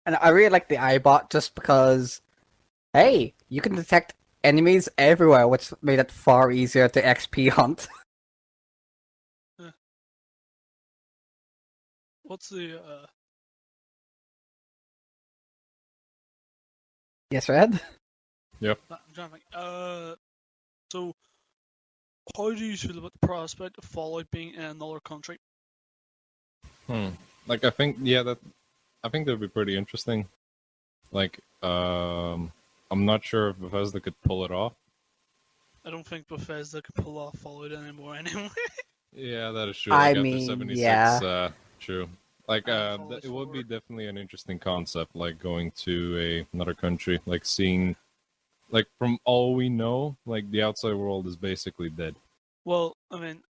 And I really like the iBot just because, hey, you can detect enemies everywhere, which made it far easier to XP hunt. What's the Yes, Red? I'm trying to think. So how do you feel about the prospect of Fallout being in another country? Like I think that'd be pretty interesting. Like I'm not sure if Bethesda could pull it off. I don't think Bethesda could pull off Fallout anymore anyway. Yeah, that is true. I Like after mean, 76, yeah. true. Like Fallout it would be 4. definitely an interesting concept, like going to another country, like seeing, like from all we know, like the outside world is basically dead. Well, I mean,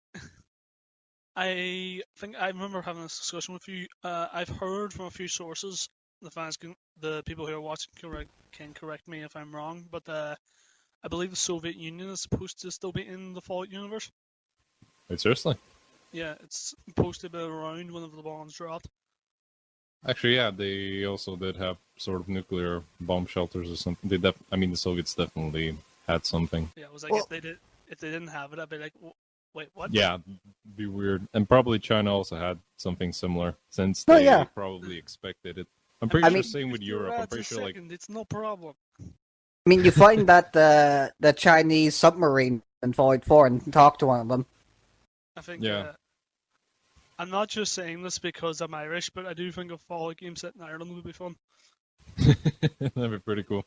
I think I remember having this discussion with you. I've heard from a few sources. The people who are watching can correct me if I'm wrong, but I believe the Soviet Union is supposed to still be in the Fallout universe. Wait, seriously? Yeah, it's supposed to be around whenever the bombs dropped. Actually, yeah, they also did have sort of nuclear bomb shelters or something. I mean, the Soviets definitely had something. Yeah, it was like Well- if they didn't have it, I'd be like, wait, what? Yeah, it'd be weird. And probably China also had something similar, since Oh, they yeah. probably expected it. I'm pretty I sure mean- same with Europe. I'm pretty sure, like, it's no problem. I mean, you find that the Chinese submarine in Fallout 4 and talk to one of them. I think. Yeah. I'm not just saying this because I'm Irish, but I do think a Fallout game set in Ireland would be fun. that'd be pretty cool.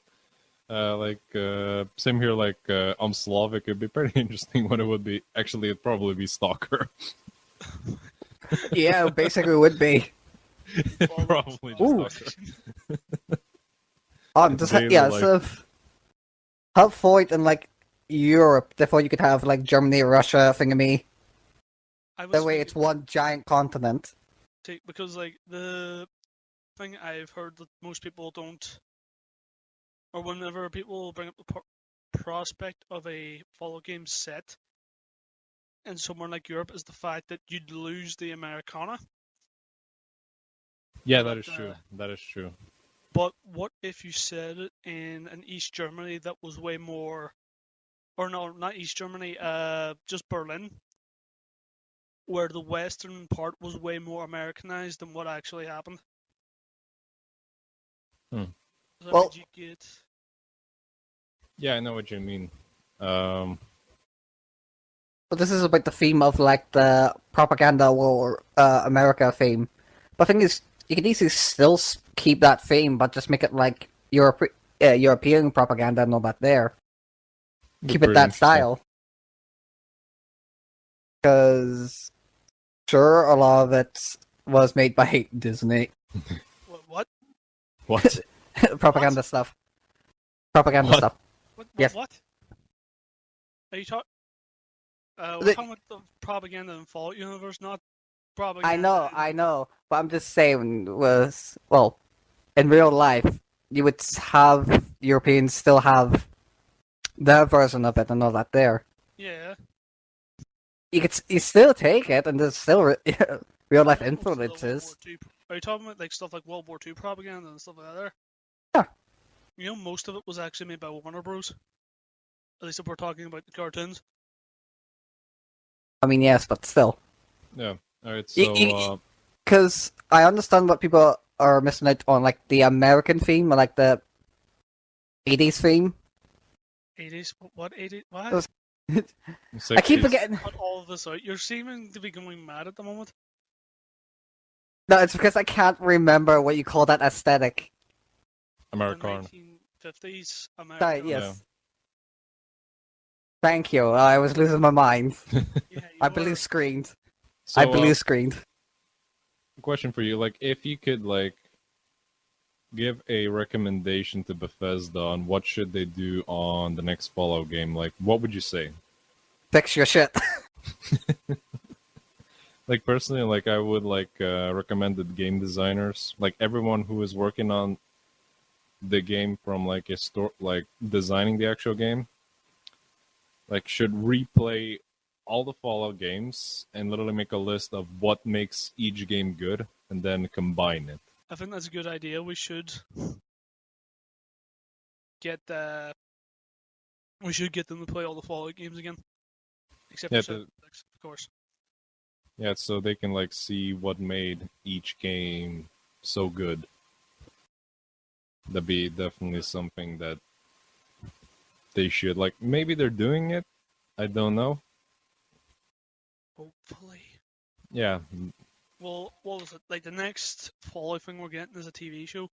Same here. Like, I'm Slavic. It'd be pretty interesting when it would be. Actually, it'd probably be Stalker. Yeah, basically would be. Probably just Ooh. Stalker. Just Daily yeah, life. so have Fallout in like Europe. Therefore, you could have like Germany, Russia, thingamy. I was That way, thinking- it's one giant continent. because like the thing I've heard that most people don't, or whenever people bring up the prospect of a Fallout game set in somewhere like Europe, is the fact that you'd lose the Americana. Yeah, But, that is true. That is true. But what if you said it in an East Germany that was way more, or no, not East Germany, just Berlin, where the western part was way more Americanized than what actually happened? Hmm. So that Well- means you get. Yeah, I know what you mean. But this is about the theme of like the propaganda war, America theme. But the thing is, you can easily still keep that theme, but just make it like European propaganda and all that there. be Keep it pretty that interesting. style. Because, sure, a lot of it was made by Disney. What? What? Propaganda What? stuff. Propaganda What? stuff. What? Yes. What? Are you talking? We're The- talking about the propaganda in Fallout universe, not propaganda. I know, but I'm just saying in real life, you would have Europeans still have their version of it and all that there. Yeah. You still take it, and there's still real life Most of the World War influences. II Are you talking about like stuff like World War II propaganda and stuff like that? There. Yeah. You know, most of it was actually made by Warner Bros. At least if we're talking about the cartoons. I mean, yes, but still. Yeah. All right. Y- So, y- Because I understand what people are missing out on, like the American theme, or like the 80s theme. 80s? What 80s? What? Those- I keep 60s, forgetting. Cut all of this out. You're seeming to be going mad at the moment. No, it's because I can't remember what you call that aesthetic. Americana. The 1950s America. Sorry, yes. Yeah. Thank you. I was losing my mind. Yeah, you I were. blue screened. So, I blue screened. question for you: like, if you could, like, give a recommendation to Bethesda on what should they do on the next Fallout game, like what would you say? Fix your shit. Like personally, like I would recommend the game designers, like everyone who is working on the game from like a store, like designing the actual game, like should replay all the Fallout games and literally make a list of what makes each game good and then combine it. I think that's a good idea. We should get them to play all the Fallout games again, except Yeah, for 76, of course. yeah, so they can like see what made each game so good. That'd be definitely something that they should like. Maybe they're doing it. I don't know. Hopefully. Yeah, Well, what was it? Like the next Fallout thing we're getting is a TV show.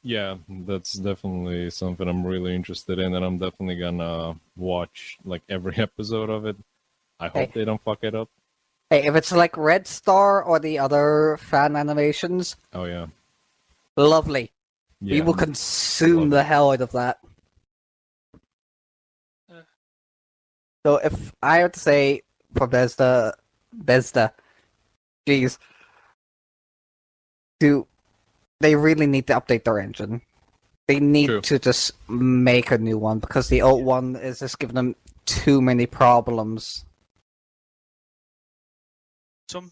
yeah, that's definitely something I'm really interested in, and I'm definitely gonna watch like every episode of it. I hope they don't fuck it up. Hey, if it's like Red Star or the other fan animations, Oh yeah, lovely. yeah. We will consume the hell out of that. So if I were to say for Bethesda, jeez, they really need to update their engine. They need True. to just make a new one because the old one is just giving them too many problems. Some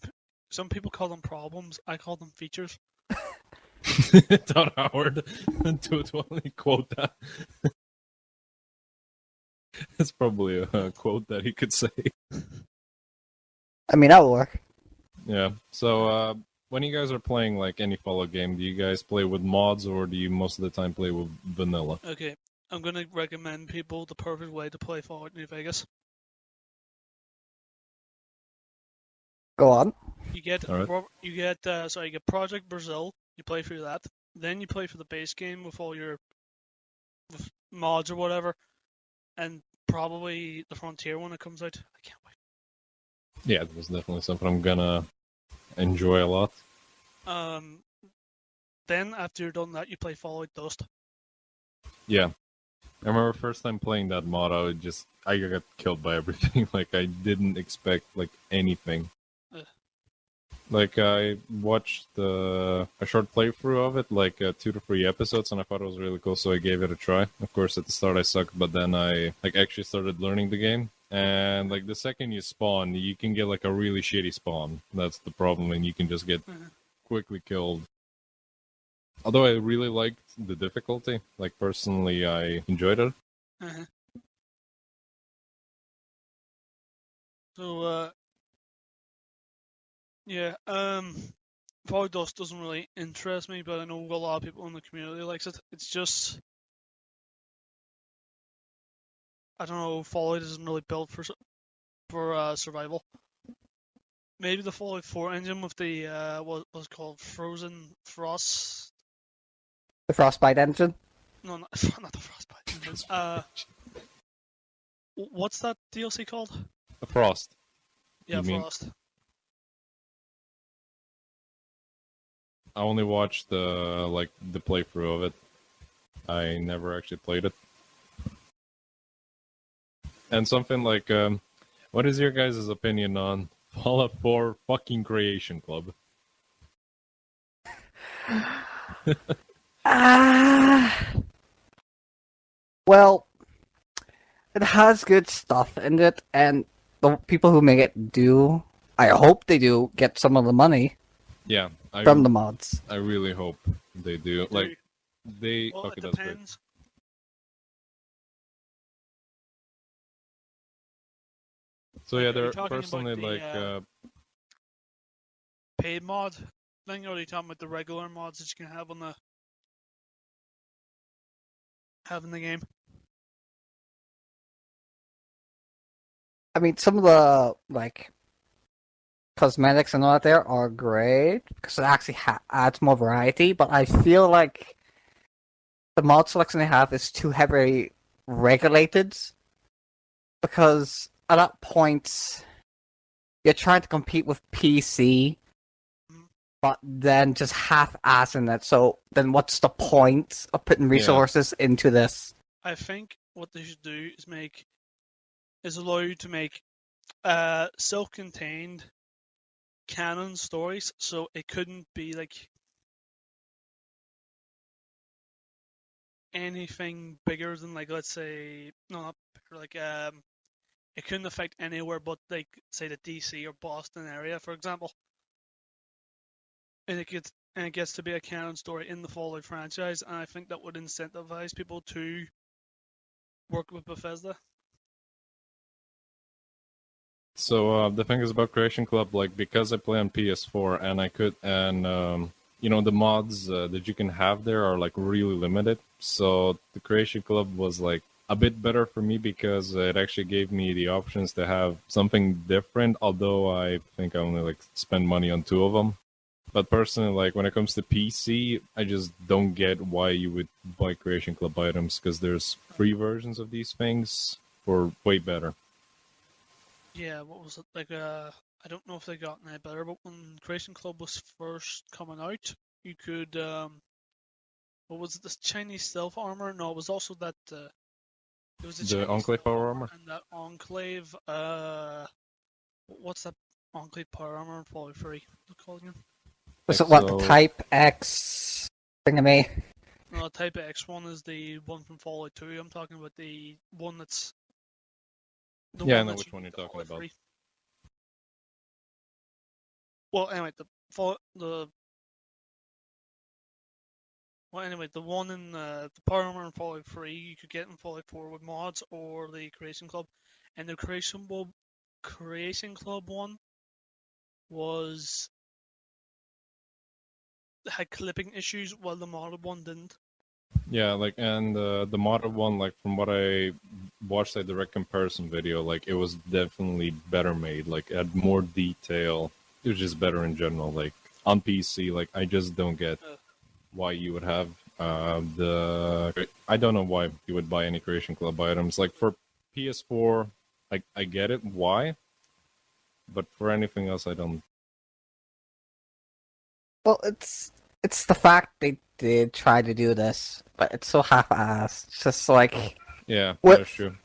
people call them problems. I call them features. Todd Howard, to totally quote that. It's probably a quote that he could say. I mean, that'll work. Yeah. So, when you guys are playing like any Fallout game, do you guys play with mods or do you most of the time play with vanilla? Okay, I'm gonna recommend people the perfect way to play Fallout New Vegas. Go on. You get All right. you get Project Brazil. You play through that. Then you play for the base game with all your with mods or whatever, and probably the Frontier when it comes out. I can't wait. Yeah, that's definitely something I'm gonna enjoy a lot. Then after you're done that, you play Fallout Dust. Yeah. I remember first time playing that mod, I got killed by everything. Like I didn't expect like anything. Like I watched a short playthrough of it, like 2 to 3 episodes, and I thought it was really cool, so I gave it a try. Of course, at the start I sucked, but then I like actually started learning the game. And like the second you spawn, you can get like a really shitty spawn. That's the problem, and you can just get quickly killed. Although I really liked the difficulty, like personally, I enjoyed it. So yeah, Fallout Dust doesn't really interest me, but I know a lot of people in the community likes it. It's just, I don't know, Fallout isn't really built for survival. Maybe the Fallout 4 engine with the what was called Frozen Frost. The Frostbite engine. No, not, not the Frostbite engine. What's that DLC called? The Frost. Yeah, You mean- Frost. I only watched the playthrough of it. I never actually played it. And something like, what is your guys' opinion on Fallout 4 fucking Creation Club? Well, it has good stuff in it, and the people who make it do, I hope they do, get some of the money Yeah, from the mods. I really hope they do. Like, they... Well, okay, it that's great. depends. So Like, yeah, are you they're talking about personally the, like... paid mod thing, or are you talking about the regular mods that you can have on the game? I mean, some of the, like, cosmetics and all that there are great, because it actually adds more variety, but I feel like the mod selection they have is too heavily regulated, because at that point, you're trying to compete with PC, but then just half-assing it. So then what's the point of putting resources into this? I think what they should do is allow you to make self-contained canon stories, so it couldn't be like anything bigger than, like, let's say, no, not bigger, like it couldn't affect anywhere but, like, say the DC or Boston area, for example. And it gets to be a canon story in the Fallout franchise, and I think that would incentivize people to work with Bethesda. So the thing is about Creation Club, like because I play on PS4 and the mods that you can have there are like really limited. So the Creation Club was like a bit better for me because it actually gave me the options to have something different. Although I think I only like spend money on 2 of them. But personally, like when it comes to PC, I just don't get why you would buy Creation Club items because there's free versions of these things for way better. Yeah, what was it like? I don't know if they got any better, but when Creation Club was first coming out, you could what was it? This Chinese stealth armor? No, it was also that it was the The Chinese Enclave stealth power armor? and that Enclave. What's that Enclave power armor in Fallout 3? What's it called again? Was it what, the XO. Type X thingamy? No, Type X one is the one from Fallout 2. I'm talking about the one that's Yeah, I know which one you're talking about. 3. Well, anyway, the one in the power armor in Fallout 3 you could get in Fallout 4 with mods or the Creation Club, and the Creation Club one had clipping issues while the modded one didn't. Yeah, like and the modded one, like from what I watched a direct comparison video, like it was definitely better made. Like it had more detail. It was just better in general. Like on PC, like I just don't get why you would have I don't know why you would buy any Creation Club items. Like for PS4, like I get it why, but for anything else, I don't. Well, it's the fact they did try to do this, but it's so half-assed. It's just like Yeah, What- that's true.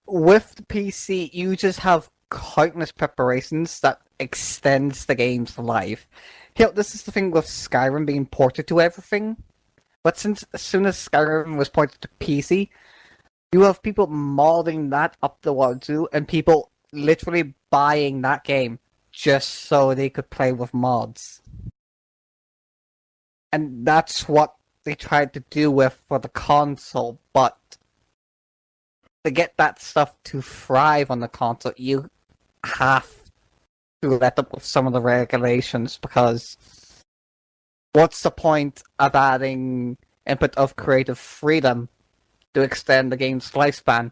with the PC, you just have countless preparations that extends the game's life. This is the thing with Skyrim being ported to everything. But as soon as Skyrim was ported to PC, you have people modding that up the wazoo, and people literally buying that game just so they could play with mods. And that's what they tried to do for the console, but to get that stuff to thrive on the console, you have to let up with some of the regulations, because what's the point of adding input of creative freedom to extend the game's lifespan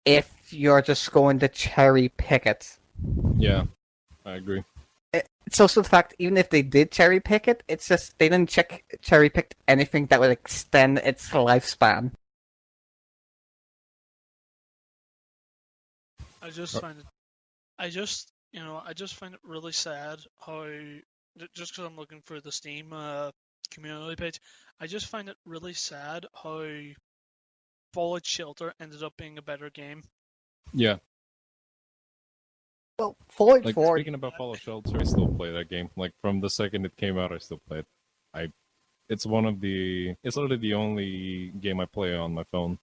if you're just going to cherry pick it? Yeah, I agree. It's also the fact, even if they did cherry pick it, it's just they didn't cherry pick anything that would extend its lifespan. I just find it really sad how, just because I'm looking for the Steam community page, I just find it really sad how Fallout Shelter ended up being a better game. Yeah. Well, Fallout Like 4... speaking about Fallout Shelter, I still play that game. Like from the second it came out, I still play it. It's literally the only game I play on my phone.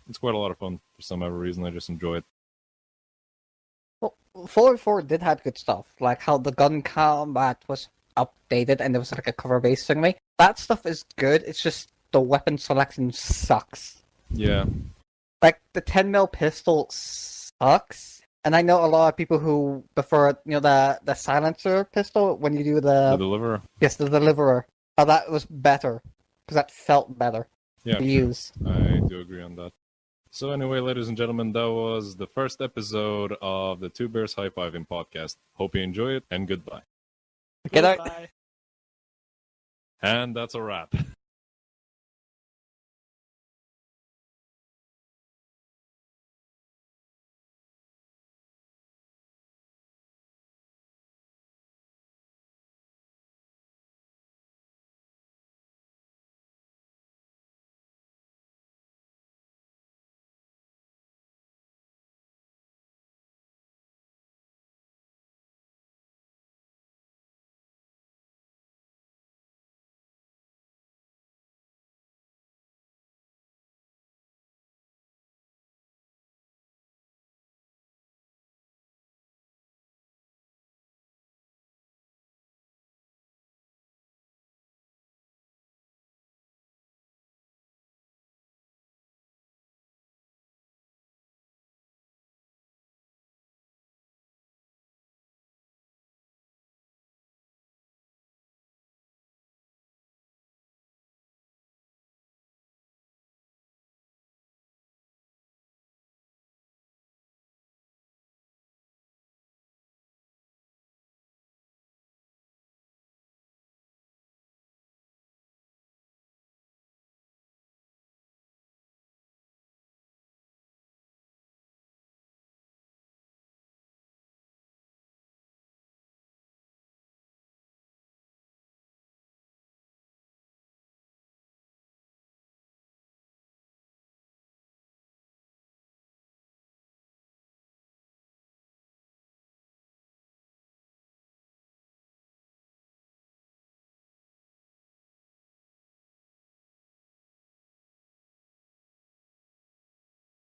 It's quite a lot of fun for some other reason. I just enjoy it. Well, Fallout 4 did have good stuff, like how the gun combat was updated and there was like a cover-based thingy. That stuff is good, it's just the weapon selection sucks. Yeah. Like, the 10mm pistol sucks, and I know a lot of people who prefer, the silencer pistol when you do The Deliverer. Yes, the Deliverer. How that was better, because that felt better to use. I do agree on that. So anyway, ladies and gentlemen, that was the first episode of the Two Bears High Fiving podcast. Hope you enjoy it, and goodbye. Get out. Goodbye. And that's a wrap.